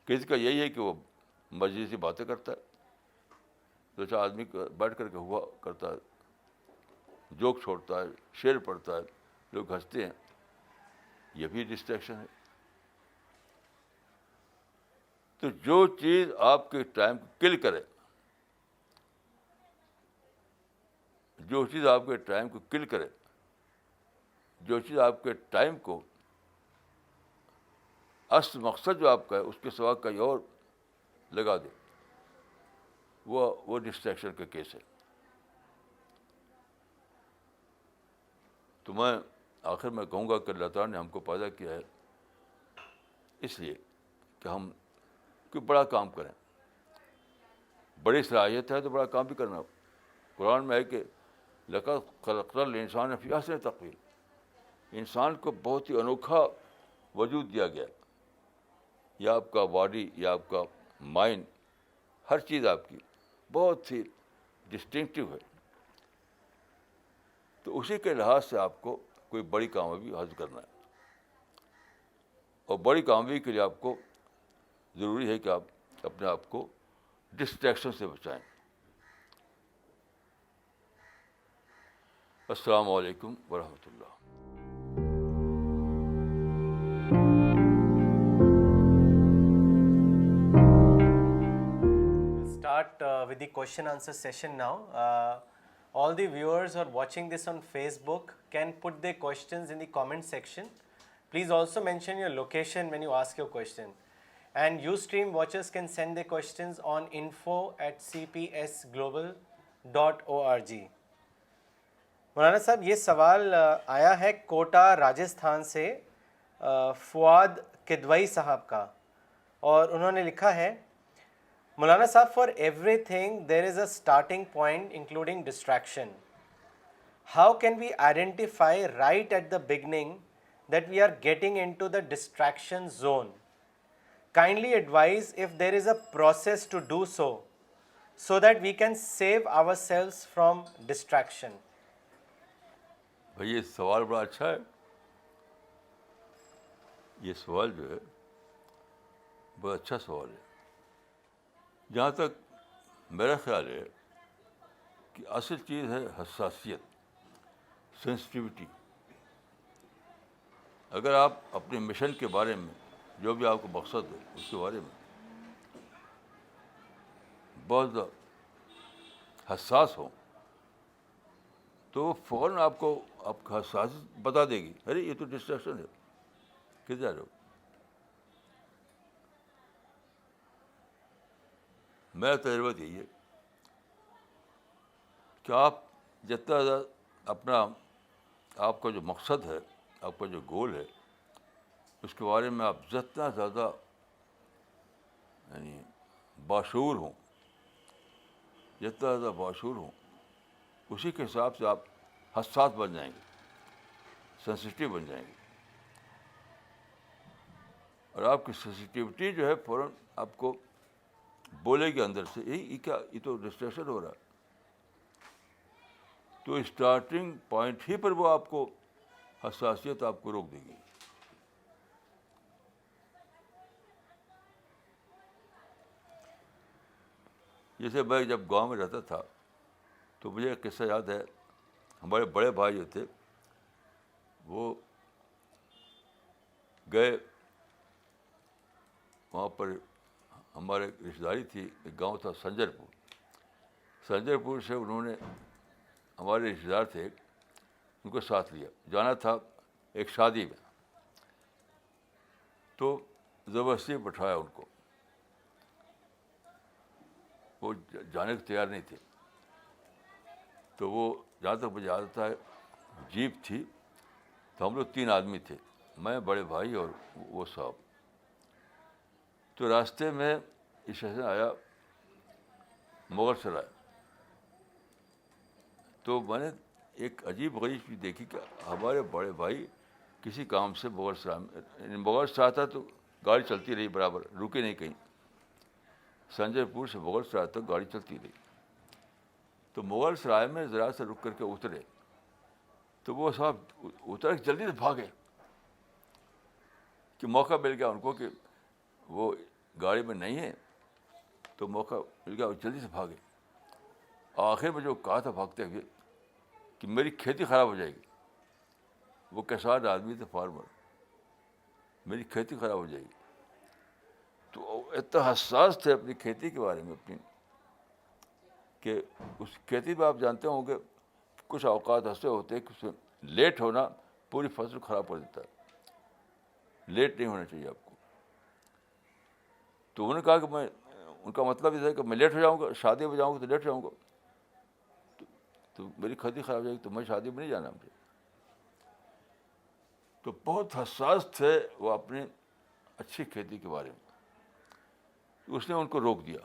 کسی کا یہی ہے کہ وہ مجلسی باتیں کرتا ہے, دو چار آدمی بیٹھ کر کے ہوا کرتا ہے, جوک چھوڑتا ہے, شعر پڑھتا ہے, لوگ ہنستے ہیں, یہ بھی ڈسٹریکشن ہے. تو جو چیز آپ کے ٹائم کو کل کرے, جو چیز آپ کے ٹائم کو کل کرے, جو چیز آپ کے ٹائم کو اصل مقصد جو آپ کا ہے اس کے سوا کہیں اور لگا دے, وہ ڈسٹریکشن کا کیس ہے. تو میں آخر میں کہوں گا کہ اللہ تعالیٰ نے ہم کو پیدا کیا ہے اس لیے کہ ہم کوئی بڑا کام کریں. بڑی صلاحیت ہے تو بڑا کام بھی کرنا. قرآن میں ہے کہ لقد خلقنا الانسان فی احسن تقویم, انسان کو بہت ہی انوکھا وجود دیا گیا. یا آپ کا باڈی یا آپ کا مائنڈ, ہر چیز آپ کی بہت ہی ڈسٹنکٹیو ہے. تو اسی کے لحاظ سے آپ کو کوئی بڑی کامیابی حاصل کرنا ہے, اور بڑی کامیابی کے لیے آپ کو ضروری ہے کہ آپ اپنے آپ کو ڈسٹریکشن سے بچائیں. السلام علیکم ورحمۃ اللہ. Start with the question answer session now. All the viewers who are watching this on Facebook can put their questions in the comment section. Please also mention your location when you ask your question. And Ustream watchers can send their questions on info@cpsglobal.org. مولانا صاحب یہ سوال آیا ہے quota Rajasthan سے فواد کدوئی صاحب کا, اور انہوں نے لکھا ہے مولانا صاحب, for everything there is a starting point including distraction. How can we identify right at the beginning that we are getting into the distraction zone? Kindly advise if there is a process to do so that we can save ourselves from distraction. بھائی یہ سوال بڑا اچھا ہے. یہ سوال جو ہے بہت اچھا سوال ہے. جہاں تک میرا خیال ہے کہ اصل چیز ہے حساسیت, سینسٹیوٹی. اگر آپ اپنے مشن کے بارے میں, جو بھی آپ کو مقصد ہے اس کے بارے میں بہت حساس ہوں تو فوراً آپ کو آپ کا حساسیت بتا دے گی، ارے یہ تو ڈسٹریکشن ہے، کدھر جا رہے ہو. میرا تجربہ یہی ہے کہ آپ جتنا زیادہ اپنا آپ کا جو مقصد ہے، آپ کا جو گول ہے، اس کے بارے میں آپ جتنا زیادہ یعنی باشعور ہوں، جتنا زیادہ باشعور ہوں، اسی کے حساب سے آپ حساس بن جائیں گے، سینسیٹیو بن جائیں گے. اور آپ کی سینسیٹیوٹی جو ہے فوراً آپ کو بولے گی اندر سے، یہ کیا، یہ تو ڈسٹریکشن ہو رہا ہے. تو اسٹارٹنگ پوائنٹ ہی پر وہ آپ کو حساسیت آپ کو روک دے گی. جیسے میں جب گاؤں میں رہتا تھا تو مجھے ایک قصہ یاد ہے. ہمارے بڑے بھائی جو تھے وہ گئے وہاں پر، ہمارے رشتہ داری تھی، ایک گاؤں تھا سنجر پور. سنجر پور سے انہوں نے، ہمارے رشتہ دار تھے، ان کو ساتھ لیا، جانا تھا ایک شادی میں. تو زبردستی بٹھایا ان کو، وہ جانے کو تیار نہیں تھے. تو وہ جہاں تک مجھے یاد آتا ہے جیپ تھی، تو ہم لوگ 3 آدمی تھے، میں، بڑے بھائی اور وہ صاحب. تو راستے میں اسٹیشن آیا مغل سرائے. تو میں نے ایک عجیب غریب چیز دیکھی کہ ہمارے بڑے بھائی کسی کام سے مغل سرائے میں، یعنی مغل سرائے تھا تو گاڑی چلتی رہی برابر، رکی نہیں کہیں. سنجے پور سے مغل سرائے تک گاڑی چلتی رہی. تو مغل سرائے میں ذرا سے رک کر کے اترے تو وہ صاحب اتر کے جلدی سے بھاگے کہ موقع مل گیا ان کو کہ وہ گاڑی میں نہیں ہے، تو موقع مل گیا، وہ جلدی سے بھاگے. آخر میں جو کہا تھا بھاگتے ہوئے کہ میری کھیتی خراب ہو جائے گی. وہ کسان آدمی تھے، فارمر، میری کھیتی خراب ہو جائے گی. تو اتنا حساس تھے اپنی کھیتی کے بارے میں اپنی، کہ اس کھیتی میں آپ جانتے ہوں گے کچھ اوقات ایسے ہوتے ہیں کہ اس میں لیٹ ہونا پوری فصل خراب کر دیتا ہے. لیٹ نہیں ہونا چاہیے آپ کو. تو انہوں نے کہا کہ میں، ان کا مطلب یہ ہے کہ میں لیٹ ہو جاؤں گا، شادی میں جاؤں گا تو لیٹ ہو جاؤں گا، تو میری کھیتی خراب ہو جائے گی، تو میں شادی میں نہیں جانا مجھے. تو بہت حساس تھے وہ اپنی اچھی کھیتی کے بارے میں. اس نے ان کو روک دیا.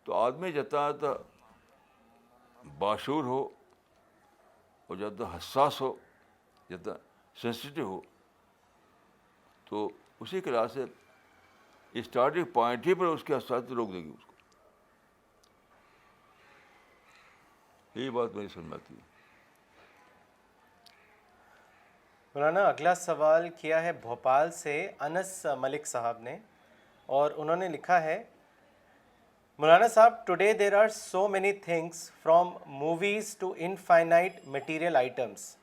تو آدمی جتنا زیادہ باشعور ہو اور جتنا حساس ہو، جتنا سینسیٹیو ہو، تو اسی کے لحاظ سے اسٹارٹنگ پوائنٹ ہی پر اس کی حساسیت روک دے گی اس کو. یہی بات میری سمجھ میں آتی ہے. مولانا اگلا سوال کیا ہے بھوپال سے انس ملک صاحب نے، اور انہوں نے لکھا ہے، مولانا صاحب today there are so many things from movies to infinite material items,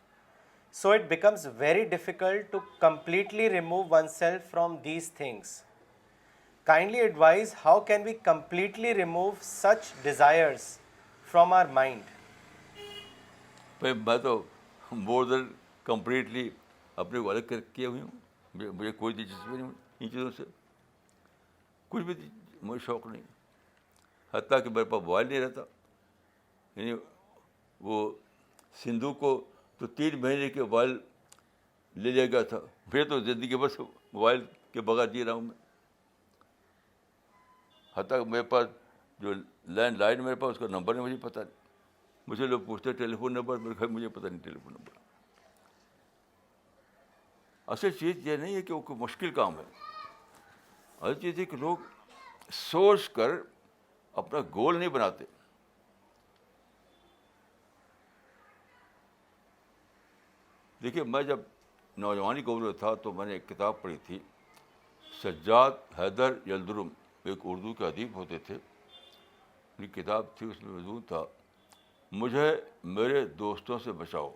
so it becomes very difficult to completely remove oneself from these things. Kindly advise how can we completely remove such desires from our mind. میں تو مور دین completely اپنے کو الگ کیے ہوئی ہوں. مجھے کوئی دلچسپی نہیں ان چیزوں سے، کچھ بھی مجھے شوق نہیں. حتیٰ کہ میرے پاس موبائل نہیں رہتا. یعنی وہ سندھو کو تو 3 مہینے کے موبائل لے لیا گیا تھا، پھر تو زندگی بس موبائل کے بغیر جی رہا ہوں میں. حتیٰ کہ میرے پاس جو لینڈ لائن میرے پاس، اس کا نمبر نہیں مجھے پتہ نہیں. مجھے لوگ پوچھتے ٹیلی فون نمبر، میرے گھر مجھے پتہ نہیں ٹیلی فون نمبر. اصل چیز یہ نہیں ہے کہ وہ کوئی مشکل کام ہے، اصل چیز ہے کہ لوگ سوچ کر اپنا گول نہیں بناتے. دیکھیے، میں جب نوجوانی کے عمر میں تھا تو میں نے ایک کتاب پڑھی تھی، سجاد حیدر یلدرم، ایک اردو کے ادیب ہوتے تھے. ان کی کتاب تھی، اس میں مضمون تھا، مجھے میرے دوستوں سے بچاؤ،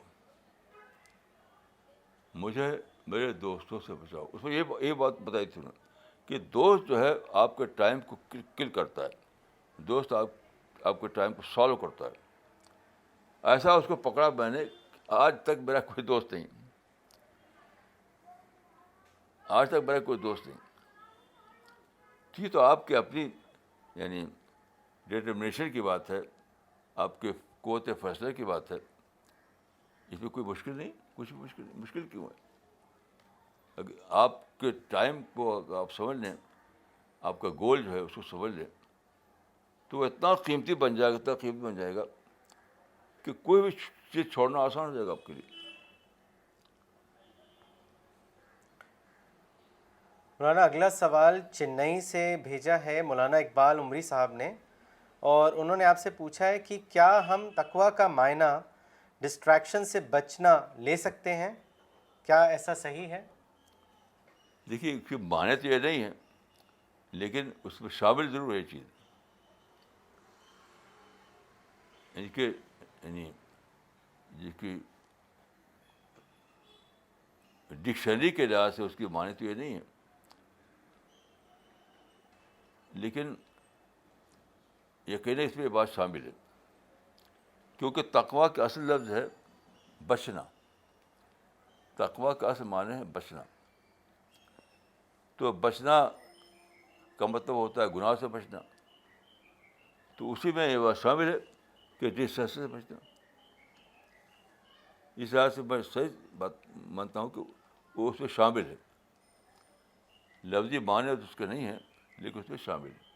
مجھے میرے دوستوں سے بچاؤ. اس میں یہ بات بتائی تھی انہوں نے کہ دوست جو ہے آپ کے ٹائم کو کل کرتا ہے. دوست آپ کے ٹائم کو سالو کرتا ہے. ایسا اس کو پکڑا میں نے, آج تک میرا کوئی دوست نہیں, آج تک میرا کوئی دوست نہیں. یہ تو آپ کی اپنی یعنی ڈٹرمنیشن کی بات ہے, آپ کے قوت فیصلے کی بات ہے. اس میں کوئی مشکل نہیں, کچھ مشکل نہیں. مشکل کیوں ہے؟ اگر آپ کے ٹائم کو آپ سمجھ لیں, آپ کا گول جو ہے اس کو سمجھ لیں, تو وہ اتنا قیمتی بن جائے گا, اتنا قیمتی بن جائے گا کہ کوئی بھی چیز چھوڑنا آسان ہو جائے گا آپ کے لیے. مولانا اگلا سوال چنئی سے بھیجا ہے مولانا اقبال عمری صاحب نے, اور انہوں نے آپ سے پوچھا ہے کہ کیا ہم تقویٰ کا معنی ڈسٹریکشن سے بچنا لے سکتے ہیں؟ کیا ایسا صحیح ہے؟ دیکھیے کہ معنی تو یہ نہیں ہے, لیکن اس میں شامل ضرور ہے یہ چیز. یعنی کہ جس کی ڈکشنری کے لحاظ سے اس کی معنی تو یہ نہیں ہے, لیکن یقیناً اس میں یہ بات شامل ہے, کیونکہ تقویٰ کا اصل لفظ ہے بچنا. تقویٰ کا اصل معنی ہے بچنا. تو بچنا کا مطلب ہوتا ہے گناہ سے بچنا, تو اسی میں یہ بات شامل ہے کہ ڈسٹریکشن سے بچنا. اس لحاظ سے میں صحیح بات مانتا ہوں کہ وہ اس میں شامل ہے. لفظی معنی تو اس کے نہیں ہے, لیکن اس میں شامل ہے.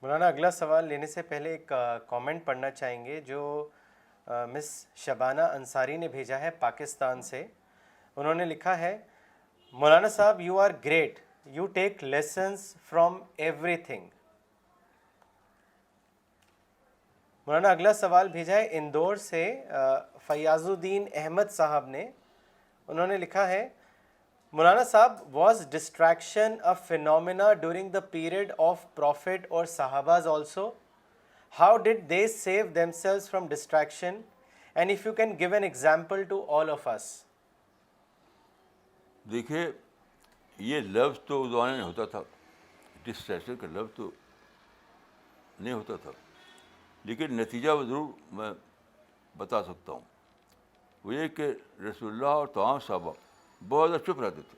مولانا اگلا سوال لینے سے پہلے ایک کامنٹ پڑھنا چاہیں گے جو مس شبانہ انصاری نے بھیجا ہے پاکستان سے. انہوں نے لکھا ہے, مولانا صاحب you are great, you take lessons from everything. مولانا اگلا سوال بھیجا ہے اندور سے فیاض الدین احمد صاحب نے. انہوں نے لکھا ہے, مولانا صاحب was distraction a phenomena during the period of prophet اور صحاباز also? How did they save themselves from distraction, and if you can give an example to all of us. دیکھیے یہ لفظ تو اس زمانے میں ہوتا تھا, ڈسٹریکشن کا لفظ تو نہیں ہوتا تھا, لیکن نتیجہ ضرور میں بتا سکتا ہوں. وہ یہ کہ رسول اللہ اور تمام صحابہ بہت زیادہ چپ رہتے تھے,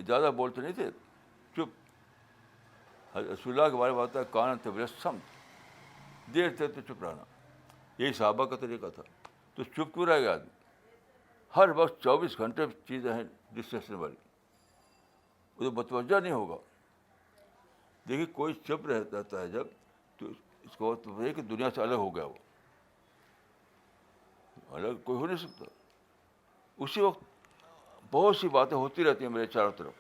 زیادہ بولتے نہیں تھے, چپ. رسول اللہ کے بارے میں آتا ہے کان تبسم, دیر تک تو چپ رہنا. یہی صحابہ کا طریقہ تھا. تو چپ کیوں رہ گیا آدمی؟ ہر وقت 24 گھنٹے چیزیں ہیں ڈسٹریکشن والی, وہ تو متوجہ نہیں ہوگا. دیکھیے کوئی چپ رہتا ہے جب, تو اس کو مطلب ہے کہ دنیا سے الگ ہو گیا. وہ الگ کوئی ہو نہیں سکتا. اسی وقت بہت سی باتیں ہوتی رہتی ہیں میرے چاروں طرف.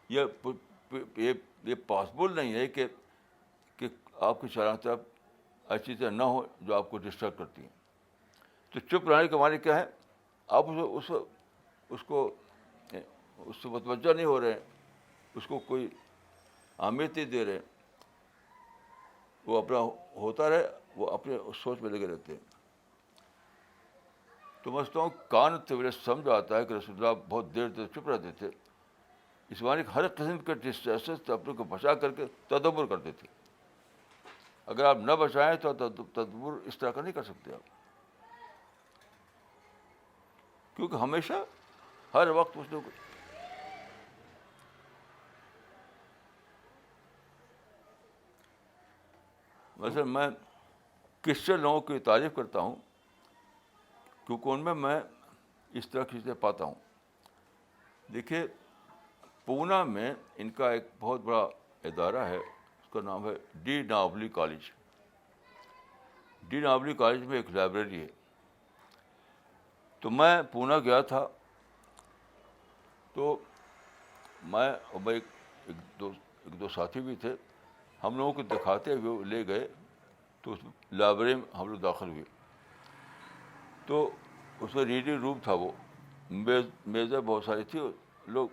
یہ پاسبل نہیں ہے کہ آپ کے چاروں طرف ایسی چیزیں نہ ہوں جو آپ کو ڈسٹرب کرتی ہیں. تو چپ رہنے کے معنی کیا ہے؟ آپ اس سے متوجہ نہیں ہو رہے ہیں, اس کو کوئی اہمیت نہیں دے رہے. وہ اپنا ہوتا رہے, وہ اپنے سوچ میں لگے رہتے ہیں. تو میں سمجھتا ہوں کان طویل سمجھ آتا ہے کہ رسول اللہ بہت دیر تک چپ رہتے تھے. اس معنی ہر قسم کے ڈسٹریکشن سے اپنے کو بچا کر کے تدبر کرتے تھے. اگر آپ نہ بچائیں تو تدبر اس طرح کا نہیں کر سکتے آپ, کیونکہ ہمیشہ ہر وقت اس نے مثلا میں کرسچن لوگوں کی تعریف کرتا ہوں کیونکہ ان میں اس طرح کی چیزیں پاتا ہوں. دیکھیے پونا میں ان کا ایک بہت بڑا ادارہ ہے, اس کا نام ہے ڈی ناولی کالج. ڈی ناولی کالج میں ایک لائبریری ہے. تو میں پونا گیا تھا, تو میں اور ایک دو ساتھی بھی تھے. ہم لوگوں کو دکھاتے ہوئے لے گئے, تو اس لائبریری میں ہم لوگ داخل ہوئے. تو اس میں ریڈنگ روم تھا, وہ میزیں بہت ساری تھی, لوگ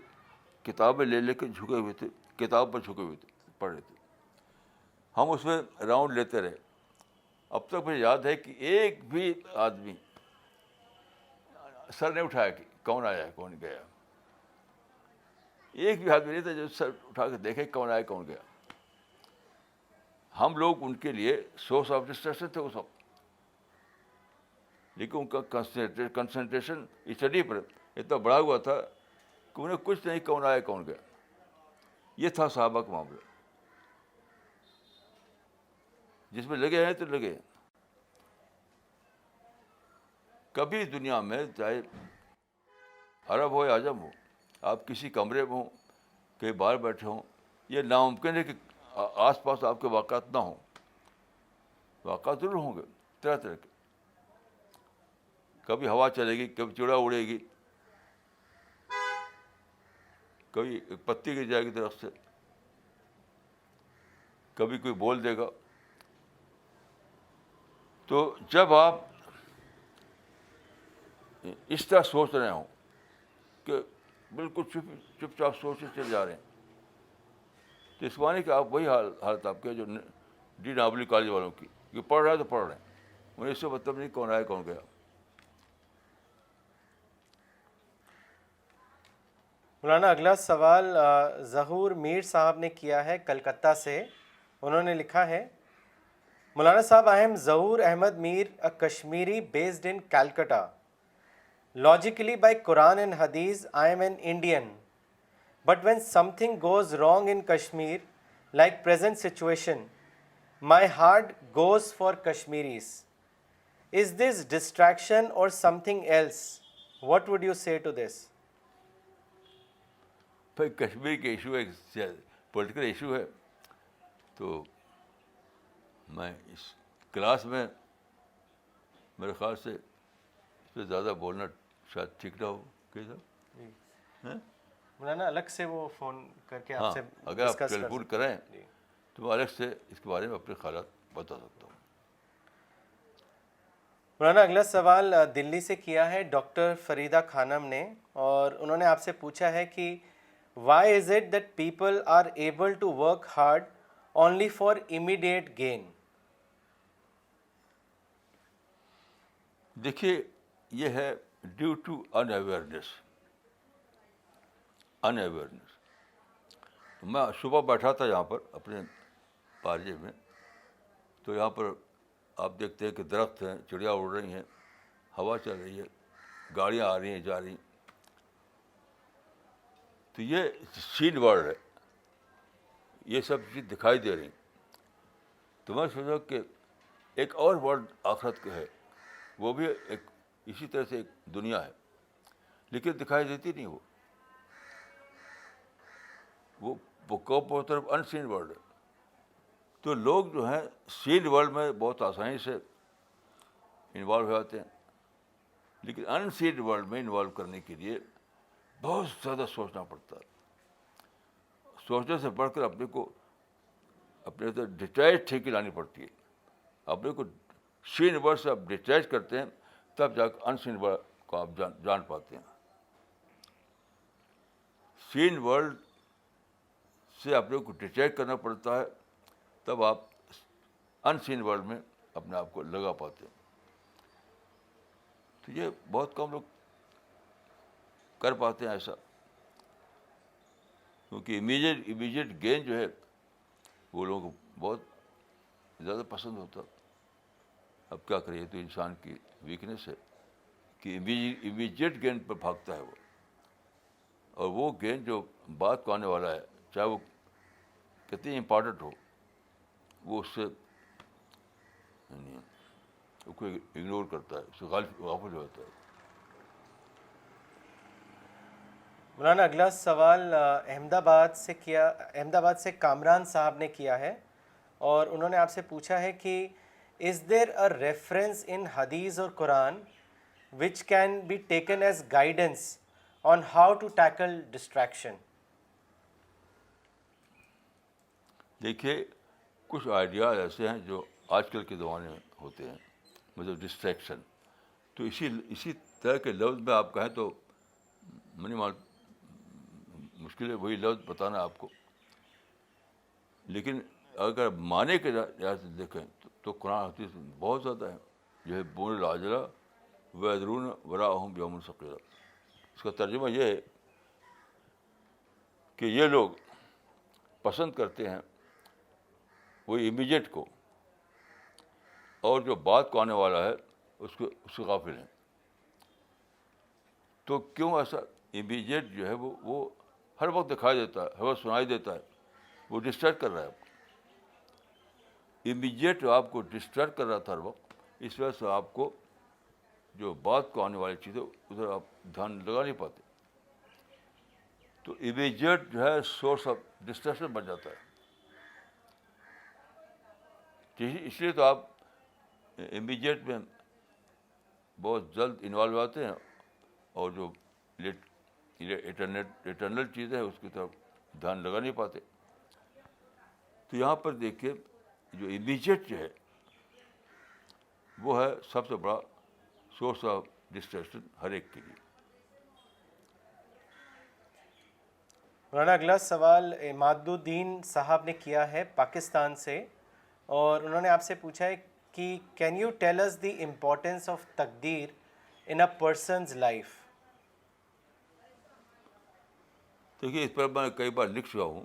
کتابیں لے کے جھکے ہوئے تھے, کتاب پر جھکے ہوئے تھے, پڑھ رہے تھے. ہم اس میں راؤنڈ لیتے رہے. اب تک مجھے یاد ہے کہ ایک بھی آدمی سر نہیں اٹھایا کہ کون آیا ہے کون گیا. ایک بھی آدمی نہیں تھا جو سر اٹھا کے دیکھے کون آیا کون گیا. ہم لوگ ان کے لیے سورس آف ڈسٹریکشن تھے وہ سب, لیکن ان کا کنسنٹریشن اسٹڈی پر اتنا بڑا ہوا تھا کہ انہیں کچھ نہیں کون آیا کون گیا. یہ تھا صحابہ کا معاملہ. جس میں لگے ہیں تو لگے ہیں. کبھی دنیا میں چاہے عرب ہو یا عجم ہو, آپ کسی کمرے میں ہوں, کہیں باہر بیٹھے ہوں, یہ ناممکن ہے کہ آس پاس آپ کے واقعات نہ ہوں. واقعات ضرور ہوں گے طرح طرح کے. کبھی ہوا چلے گی, کبھی چڑا اڑے گی, کبھی ایک پتی گر جائے گی درخت سے, کبھی کوئی بول دے گا. تو جب آپ اس طرح سوچ رہے ہوں کہ بالکل چپ چاپ سوچ چلے جا رہے ہیں, تو اس معنی کہ آپ وہی حالت آپ کے جو ڈی نابلی کالج والوں کی, کہ پڑھ رہے ہیں تو پڑھ رہے ہیں, انہیں اس سے مطلب نہیں کون آیا کون گیا. مولانا اگلا سوال ظہور میر صاحب نے کیا ہے کلکتہ سے. انہوں نے لکھا ہے, مولانا صاحب, I am Zahoor Ahmed Mir, a Kashmiri based in Calcutta. Logically, by Quran and Hadith, I am an Indian. But when something goes wrong in Kashmir, like present situation, my heart goes for Kashmiris. Is this distraction or something else? What would you say to this? بھائی کشمیر کے issue ایک political issue ہے, تو میں اس class میں میرے خیال سے اس پہ زیادہ بولنا شاید ٹھیک نہ ہو. کہ مولانا الگ سے وہ فون کر کے ہاں, آپ سے اگر آپ ڈسکس ٹیلیفون کریں تو میں الگ سے اس کے بارے میں اپنے خیالات بتا سکتا ہوں. مولانا اگلا سوال دلی سے کیا ہے ڈاکٹر فریدہ خانم نے, اور انہوں نے آپ سے پوچھا ہے کہ why is it that people are able to work hard only for immediate gain. دیکھیے, یہ ہے ڈیو ٹو ان اویئرنیس. میں صبح بیٹھا تھا یہاں پر اپنے پارجے میں, تو یہاں پر آپ دیکھتے ہیں کہ درخت ہیں, چڑیا اڑ رہی ہیں, ہوا چل رہی ہے, گاڑیاں آ رہی ہیں جا رہی ہیں. تو یہ سین ورلڈ ہے, یہ سب چیز دکھائی دے رہی. تو میں سوچا کہ ایک اور ورلڈ آخرت کا ہے, وہ بھی ایک اسی طرح سے ایک دنیا ہے, لیکن دکھائی دیتی نہیں. وہ طرف ان سین ورلڈ ہے. تو لوگ جو ہیں سین ورلڈ میں بہت آسانی سے انوالو ہو جاتے ہیں, لیکن ان سین ورلڈ میں انوالو کرنے کے لیے بہت زیادہ سوچنا پڑتا ہے. سوچنے سے بڑھ کر اپنے سے ڈیٹیچ ٹھیک لانی پڑتی ہے. اپنے کو سین ورلڈ سے آپ ڈیٹیچ کرتے ہیں, تب جا کے ان سین ورلڈ کو آپ جان پاتے ہیں. سین ورلڈ سے اپنے کو ڈیٹیچ کرنا پڑتا ہے, تب آپ ان سین ورلڈ میں اپنے آپ کو لگا پاتے ہیں. تو یہ بہت کم لوگ کر پاتے ہیں ایسا, کیونکہ امیجیٹ گین جو ہے وہ لوگوں کو بہت زیادہ پسند ہوتا. اب کیا کریے, تو انسان کی ویکنیس ہے کہ امیجیٹ گین پر بھاگتا ہے وہ, اور وہ گین جو بات کو آنے والا ہے, چاہے وہ کتنی امپارٹنٹ ہو, وہ اس سے کوئی اگنور کرتا ہے, اس سے غافل ہو جاتا ہے. مولانا اگلا سوال احمد آباد سے کامران صاحب نے کیا ہے, اور انہوں نے آپ سے پوچھا ہے کہ از دیر اے ریفرنس ان حدیث اور قرآن which can be taken as guidance on how to tackle distraction. دیکھیے, کچھ آئیڈیاز ایسے ہیں جو آج کل کے زمانے میں ہوتے ہیں, مطلب ڈسٹریکشن. تو اسی طرح کے لفظ میں آپ کہیں تو مشکل ہے وہی لفظ بتانا آپ کو, لیکن اگر معنی کے لحاظ سے دیکھیں تو قرآن حدیث بہت زیادہ ہے. جو ہے بون العاجلہ ویدرون وراءہم یوم ثقیلہ. اس کا ترجمہ یہ ہے کہ یہ لوگ پسند کرتے ہیں وہ امیجیٹ کو، اور جو بعد کو آنے والا ہے اس سے غافل ہیں. تو کیوں ایسا؟ امیجیٹ جو ہے وہ ہر وقت دکھائی دیتا ہے، ہر وقت سنائی دیتا ہے، وہ ڈسٹریکٹ کر رہا ہے آپ کو. امیجیٹ آپ کو ڈسٹریکٹ کر رہا تھا ہر وقت، اس وجہ سے آپ کو جو بعد کو آنے والی چیزیں ادھر آپ دھیان لگا نہیں پاتے. تو امیجیٹ جو ہے سورس آف ڈسٹریکشن بن جاتا ہے. اس لیے تو آپ امیجیٹ میں بہت جلد انوالو آتے ہیں، اور جو اٹرنل چیزیں ہیں اس کی طرف دھیان لگا نہیں پاتے. تو یہاں پر دیکھیے جو امیجیٹ جو ہے وہ ہے سب سے بڑا سورس آف ڈسٹریکشن ہر ایک کے لیے. مولانا اگلا سوال عماد الدین صاحب نے کیا ہے پاکستان سے، اور انہوں نے آپ سے پوچھا ہے کہ can you tell us the importance of تقدیر ان اے پرسنز لائف. دیکھیے اس پر میں کئی بار لکھ چکا ہوں.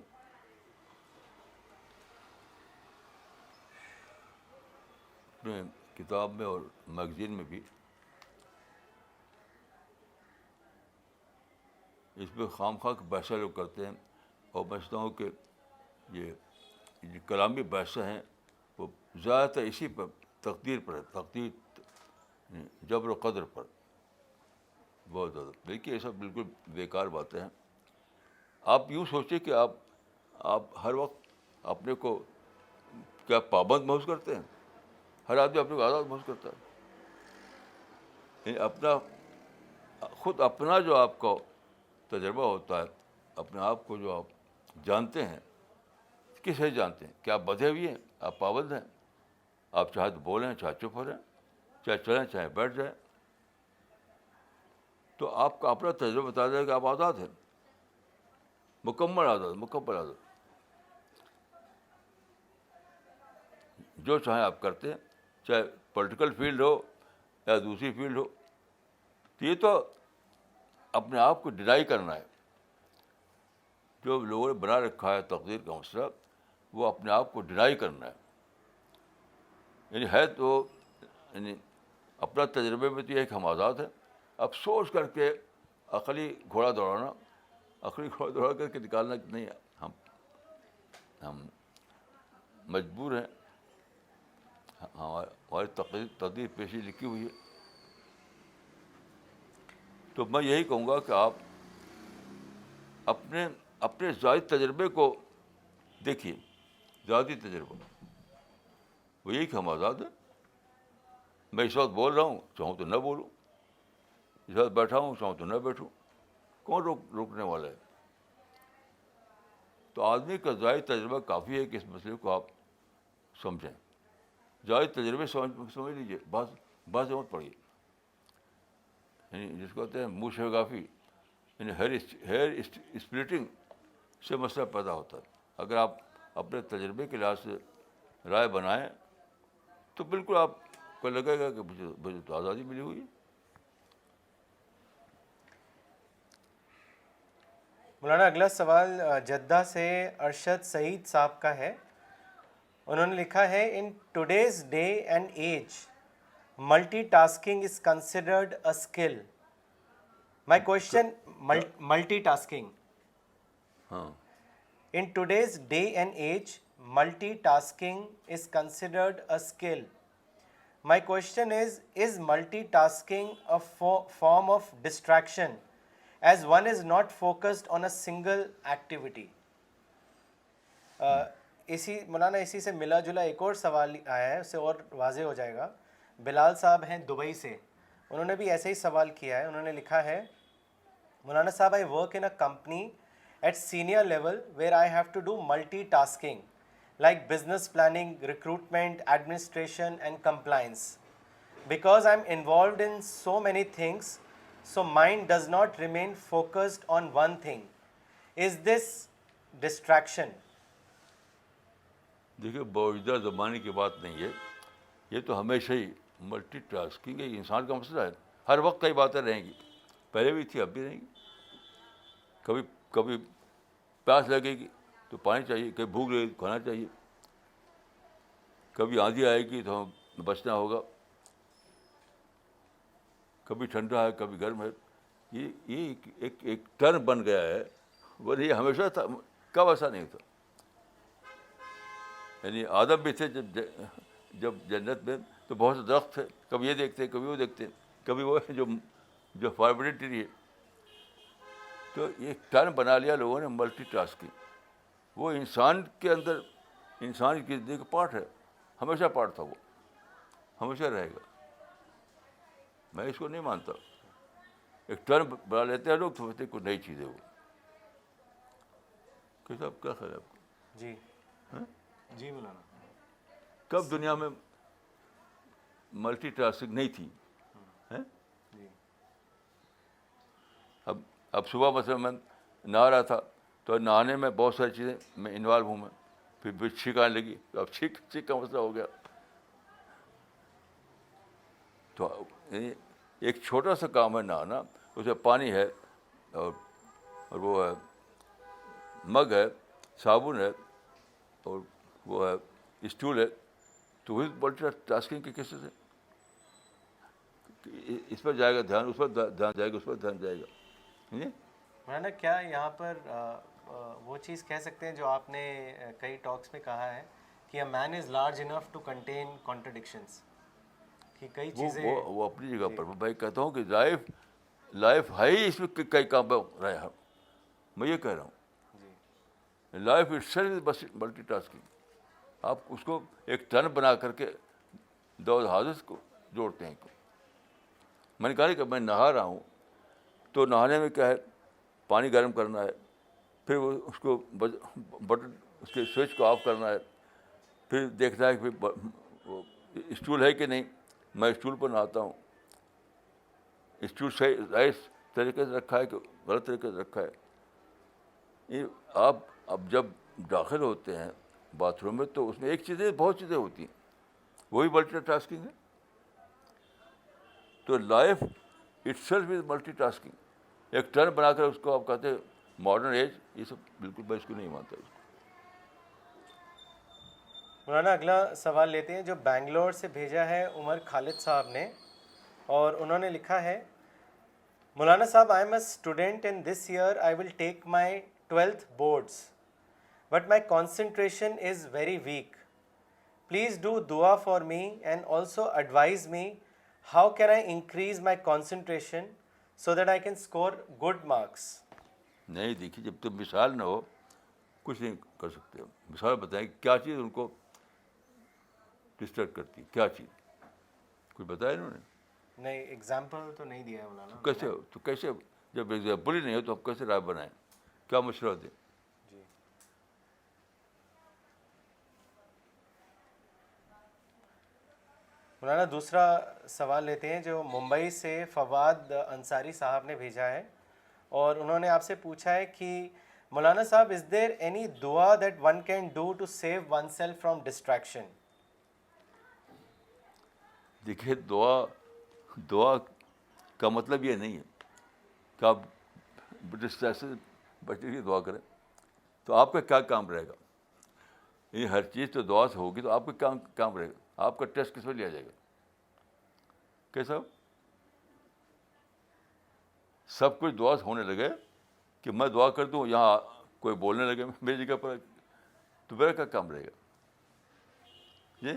اپنے کتاب میں اور میگزین میں بھی. اس میں خام خواہ بحثیں لوگ کرتے ہیں، اور میں سمجھتا ہوں کہ یہ کلامی بحثیں ہیں وہ زیادہ تر اسی پر، تقدیر پر ہے، تقدیر جبر و قدر پر بہت زیادہ. دیکھیے یہ سب بالکل بیکار باتیں ہیں. آپ یوں سوچیں کہ آپ ہر وقت اپنے کو کیا پابند محسوس کرتے ہیں؟ ہر آدمی اپنے کو آزاد محسوس کرتا ہے. یعنی خود اپنا جو آپ کا تجربہ ہوتا ہے، اپنے آپ کو جو آپ جانتے ہیں، کس سے جانتے ہیں؟ کیا آپ بدھے ہوئے ہیں؟ آپ پابند ہیں؟ آپ چاہے تو بولیں، چاہے چپ ہو رہے ہیں، چاہے چلیں چاہے بیٹھ جائیں. تو آپ کا اپنا تجربہ بتا دے کہ آپ آزاد ہیں، مکمل آزاد، مکمل آزاد. جو چاہیں آپ کرتے ہیں، چاہے پولیٹیکل فیلڈ ہو یا دوسری فیلڈ ہو. تو یہ تو اپنے آپ کو ڈینائی کرنا ہے. جو لوگوں نے بنا رکھا ہے تقدیر کا مسئلہ، وہ اپنے آپ کو ڈینائی کرنا ہے. یعنی ہے تو یعنی اپنا تجربے میں تو یہ ہے کہ ہم آزاد ہیں. اب سوچ کر کے عقلی گھوڑا دوڑا کر کے نکالنا کہ نہیں، ہم مجبور ہیں، ہماری تقدیر پیشی لکھی ہوئی ہے. تو میں یہی کہوں گا کہ آپ اپنے ذاتی تجربے کو دیکھیے. ذاتی تجربہ وہ یہی کہ ہم آزاد ہیں. میں اس وقت بول رہا ہوں، چاہوں تو نہ بولوں. اس وقت بیٹھا ہوں، چاہوں تو نہ بیٹھوں. کون روکنے والا ہے؟ تو آدمی کا ذاتی تجربہ کافی ہے کہ اس مسئلے کو آپ سمجھیں. ذاتی تجربے سمجھ لیجیے، بات مت پڑیے. یعنی جس کو کہتے ہیں منہ شگافی، یعنی ہیئر اسپلٹنگ سے مسئلہ پیدا ہوتا ہے. اگر آپ اپنے تجربے کے لحاظ سے رائے بنائیں تو بالکل آپ کو لگے گا کہ مجھے تو آزادی ملی ہوئی ہے. مولانا اگلا سوال جدہ سے ارشد سعید صاحب کا ہے. انہوں نے لکھا ہے in today's day and age multitasking is considered a skill. My question multitasking ہاں، in today's day and age multitasking is considered a skill. My question is multitasking a form of distraction as one is not focused on a single activity? مولانا اسی سے ملا جلا ایک اور سوال آیا ہے، اس سے اور واضح ہو جائے گا. بلال صاحب ہیں دبئی سے، انہوں نے بھی ایسے ہی سوال کیا ہے. انہوں نے لکھا ہے مولانا صاحب I work in a company at senior level where I have to do multitasking like business planning, recruitment, administration and compliance. Because I'm involved in so many things, so mind does not remain focused on one thing. Is this distraction? دیکھیے موجودہ زمانے کی بات نہیں ہے، یہ تو ہمیشہ ہی ملٹی ٹاسکنگ ایک انسان کا مسئلہ ہے. ہر وقت کئی باتیں رہیں گی، پہلے بھی تھی، اب بھی رہیں گی. کبھی پیاس لگے گی تو پانی چاہیے, کبھی بھوک لگے گی تو کھانا چاہیے, کبھی آندھی آئے گی تو ہمیں بچنا ہوگا, کبھی ٹھنڈا ہے کبھی گرم ہے. یہ ایک ٹرم بن گیا ہے, ورنہ یہ ہمیشہ تھا, کب ایسا نہیں تھا. یعنی آدم بھی تھے جب جنت میں, تو بہت سے درخت تھے, کبھی یہ دیکھتے کبھی وہ دیکھتے, کبھی وہ جو فاربیڈن ٹری ہے. تو یہ ٹرم بنا لیا لوگوں نے ملٹی ٹاسکنگ. وہ انسان کے اندر, انسان کی زندگی کا پارٹ ہے, ہمیشہ پارٹ تھا, وہ ہمیشہ رہے گا. میں اس کو نہیں مانتا. ایک ٹرم بنا لیتے ہیں لوگ, سمجھتے کوئی نئی چیز ہے وہ. کہ صاحب کیا خیال ہے آپ کو؟ جی جی مولانا. کب دنیا میں ملٹی ٹاسکنگ نہیں تھی؟ جی اب صبح مثلا میں نہا رہا تھا, تو نہانے میں بہت ساری چیزیں میں انوالو ہوں. میں پھر چھینک آنے لگی, تو اب چھینک کا مسئلہ ہو گیا. تو ایک چھوٹا سا کام ہے نہانا, اس میں پانی ہے اور وہ ہے مگ ہے, صابن ہے, اور وہ ہے اسٹول ہے. تو وہی ملٹی ٹاسکنگ کی کیسے سے اس پر جائے گا دھیان, اس پر دھیان جائے گا, اس پر دھیان جائے گا. مولانا کیا یہاں پر وہ چیز کہہ سکتے ہیں جو آپ نے کئی ٹاکس میں کہا ہے کہ a man is large enough to contain contradictions, کہ کئی چیزیں وہ اپنی جگہ پر. میں کہتا ہوں کہ لائف ہے ہی اس میں کئی کام رہے ہیں. میں یہ کہہ رہا ہوں, life it self is multi tasking. آپ اس کو ایک ٹرن بنا کر کے دو حادث کو جوڑتے ہیں. میں نے کہا کہ میں نہا رہا ہوں, تو نہانے میں کیا ہے, پانی گرم کرنا ہے, پھر وہ اس کو بٹن, اس کے سوئچ کو آف کرنا ہے, پھر دیکھنا ہے کہ وہ اسٹول ہے کہ نہیں. میں اسٹول پر نہاتا ہوں, اسٹول صحیح طریقے سے رکھا ہے کہ غلط طریقے سے رکھا ہے. یہ آپ اب جب داخل ہوتے ہیں باتھ روم میں, تو اس میں ایک چیزیں بہت چیزیں ہوتی ہیں, وہی ملٹی ٹاسکنگ ہے. تو life it self is multi tasking. ایک ٹرن بنا کر اس کو آپ کہتے ہیں ماڈرن ایج, یہ سب بالکل میں اس کو نہیں مانتا. اس کو مولانا اگلا سوال لیتے ہیں جو بنگلور سے بھیجا ہے عمر خالد صاحب نے, اور انہوں نے لکھا ہے, مولانا صاحب, I am a student in this year, I will take my 12th boards, but my concentration is very weak. Please do دعا for me and also advise me how can I increase my concentration so that I can score good marks. نہیں, دیکھیے, جب تک مثال نہ ہو کچھ نہیں کر سکتے. مثال بتائیں کیا چیز ان کو ڈسٹرب کرتی, کیا چیز, کچھ بتایا انہوں نے؟ نہیں, ایگزامپل تو نہیں دیا ہے مولانا. تو کیسے جب ایگزامپل ہی نہیں ہو تو آپ کیسے رائے بنائیں, کیا مشورہ دیں؟ جی مولانا دوسرا سوال لیتے ہیں جو ممبئی سے فواد انصاری صاحب نے بھیجا ہے, اور انہوں نے آپ سے پوچھا ہے کہ مولانا صاحب, از دیر اینی دعا that one can do to save oneself from distraction? دیکھیے, دعا کا مطلب یہ نہیں ہے کہ آپ ڈسٹریکشن بچنے کی دعا کریں. تو آپ کا کیا کام رہے گا؟ یہ ہر چیز تو دعا سے ہوگی, تو آپ کا کام رہے گا. آپ کا ٹیسٹ کس میں لیا جائے گا؟ کیسا سب کچھ دعا سے ہونے لگے کہ میں دعا کر دوں, یہاں کوئی بولنے لگے میری جگہ پر, تو میرا کیا کام رہے گا؟ جی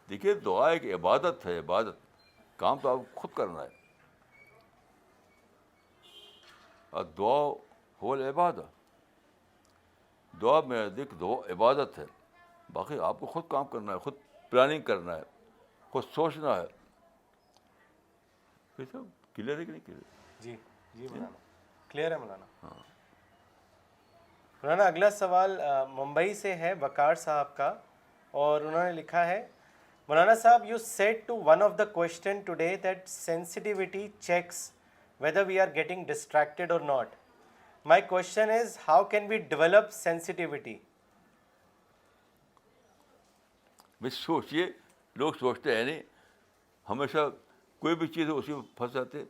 دیکھیے, دعا ایک عبادت ہے, عبادت. کام تو آپ خود کرنا ہے. اور دعا ہو العبادہ, دعا میں نزدیک دعا عبادت ہے. باقی آپ کو خود کام کرنا ہے, خود پلاننگ کرنا ہے, خود سوچنا ہے. یہ سب کلیئر ہے کہ نہیں کلیئر؟ جی جی مولانا, کلیئر ہے مولانا. مولانا اگلا سوال ممبئی سے ہے وقار صاحب کا, اور انہوں نے لکھا ہے, مولانا صاحب, you said to one of the question today that sensitivity checks whether we are getting distracted or not. My question is, how can we develop sensitivity? بس سوچیے, لوگ سوچتے ہیں نہیں, ہمیشہ کوئی بھی چیز اسی میں پھنس جاتے.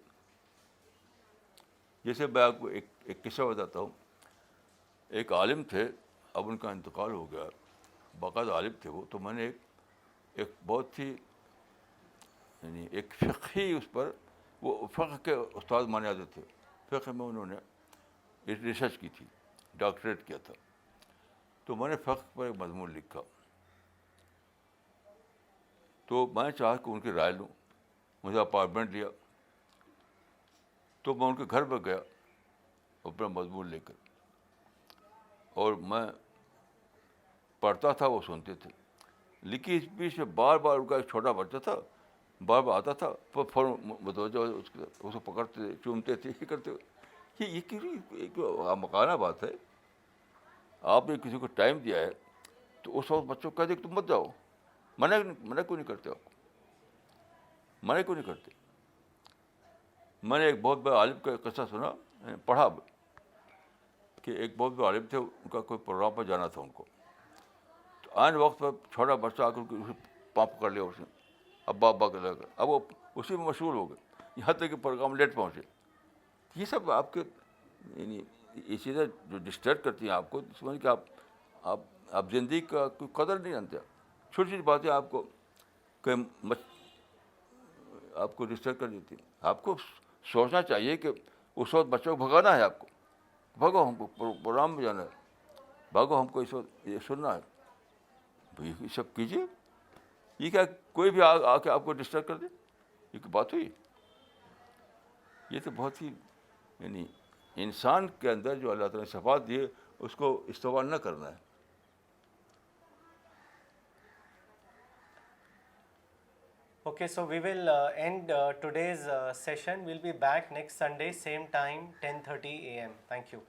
جیسے میں آپ کو ایک قصہ بتاتا ہوں. ایک عالم تھے, اب ان کا انتقال ہو گیا, باقاعدہ عالم تھے وہ. تو میں نے ایک بہت ہی یعنی ایک فقہی اس پر, وہ فقہ کے استاد مانے جاتے تھے, فقہ میں انہوں نے ریسرچ کی تھی, ڈاکٹریٹ کیا تھا. تو میں نے فقہ پر ایک مضمون لکھا. تو میں چاہا کہ ان کی رائے لوں. مجھے اپارٹمنٹ لیا, تو میں ان کے گھر پہ گیا اپنا مضمون لے کر, اور میں پڑھتا تھا, وہ سنتے تھے. لیکن اس بیچ میں بار بار ان کا ایک چھوٹا بچہ تھا, بار بار آتا تھا, فوراً متوجہ اس کو پکڑتے, چومتے تھے, یہ کرتے. یہ کیوں مکانہ بات ہے. آپ نے کسی کو ٹائم دیا ہے تو اس وقت بچوں کو کہہ دے کہ تم مت جاؤ. منع کیوں نہیں کرتے آپ, منع کیوں نہیں کرتے. میں نے ایک بہت بڑے عالم کا قصہ سنا, پڑھا کہ ایک بہت بڑے عالم تھے, ان کا کوئی پروگرام پر جانا تھا ان کو. تو عین وقت پر چھوٹا بچہ آ کر اسے پامپ کر لیا اس نے, ابا ابا کے لے کر. اب وہ اسی میں مشہور ہو گئے, یہاں تک کہ پروگرام لیٹ پہنچے. یہ سب آپ کے یعنی یہ چیزیں جو ڈسٹریکٹ کرتی ہیں آپ کو, سمجھ کہ آپ زندگی کا کوئی قدر نہیں جانتے. چھوٹی چھوٹی باتیں آپ کو کہیں آپ کو ڈسٹریکٹ کر دیتی ہیں. آپ کو سوچنا چاہیے کہ اس وقت بچوں کو بھگانا ہے, آپ کو بھگو, ہم کو پروگرام میں جانا ہے, بھگو, ہم کو اس وقت یہ سننا ہے. یہ سب کیجیے. یہ کیا کوئی بھی آ کے آپ کو ڈسٹرب کر دے, یہ بات ہوئی. یہ تو بہت ہی یعنی انسان کے اندر جو اللہ تعالیٰ نے صفات دیے اس کو استعمال نہ کرنا ہے. Okay, so we will end today's session. We'll be back next Sunday, same time, 10:30 a.m. Thank you.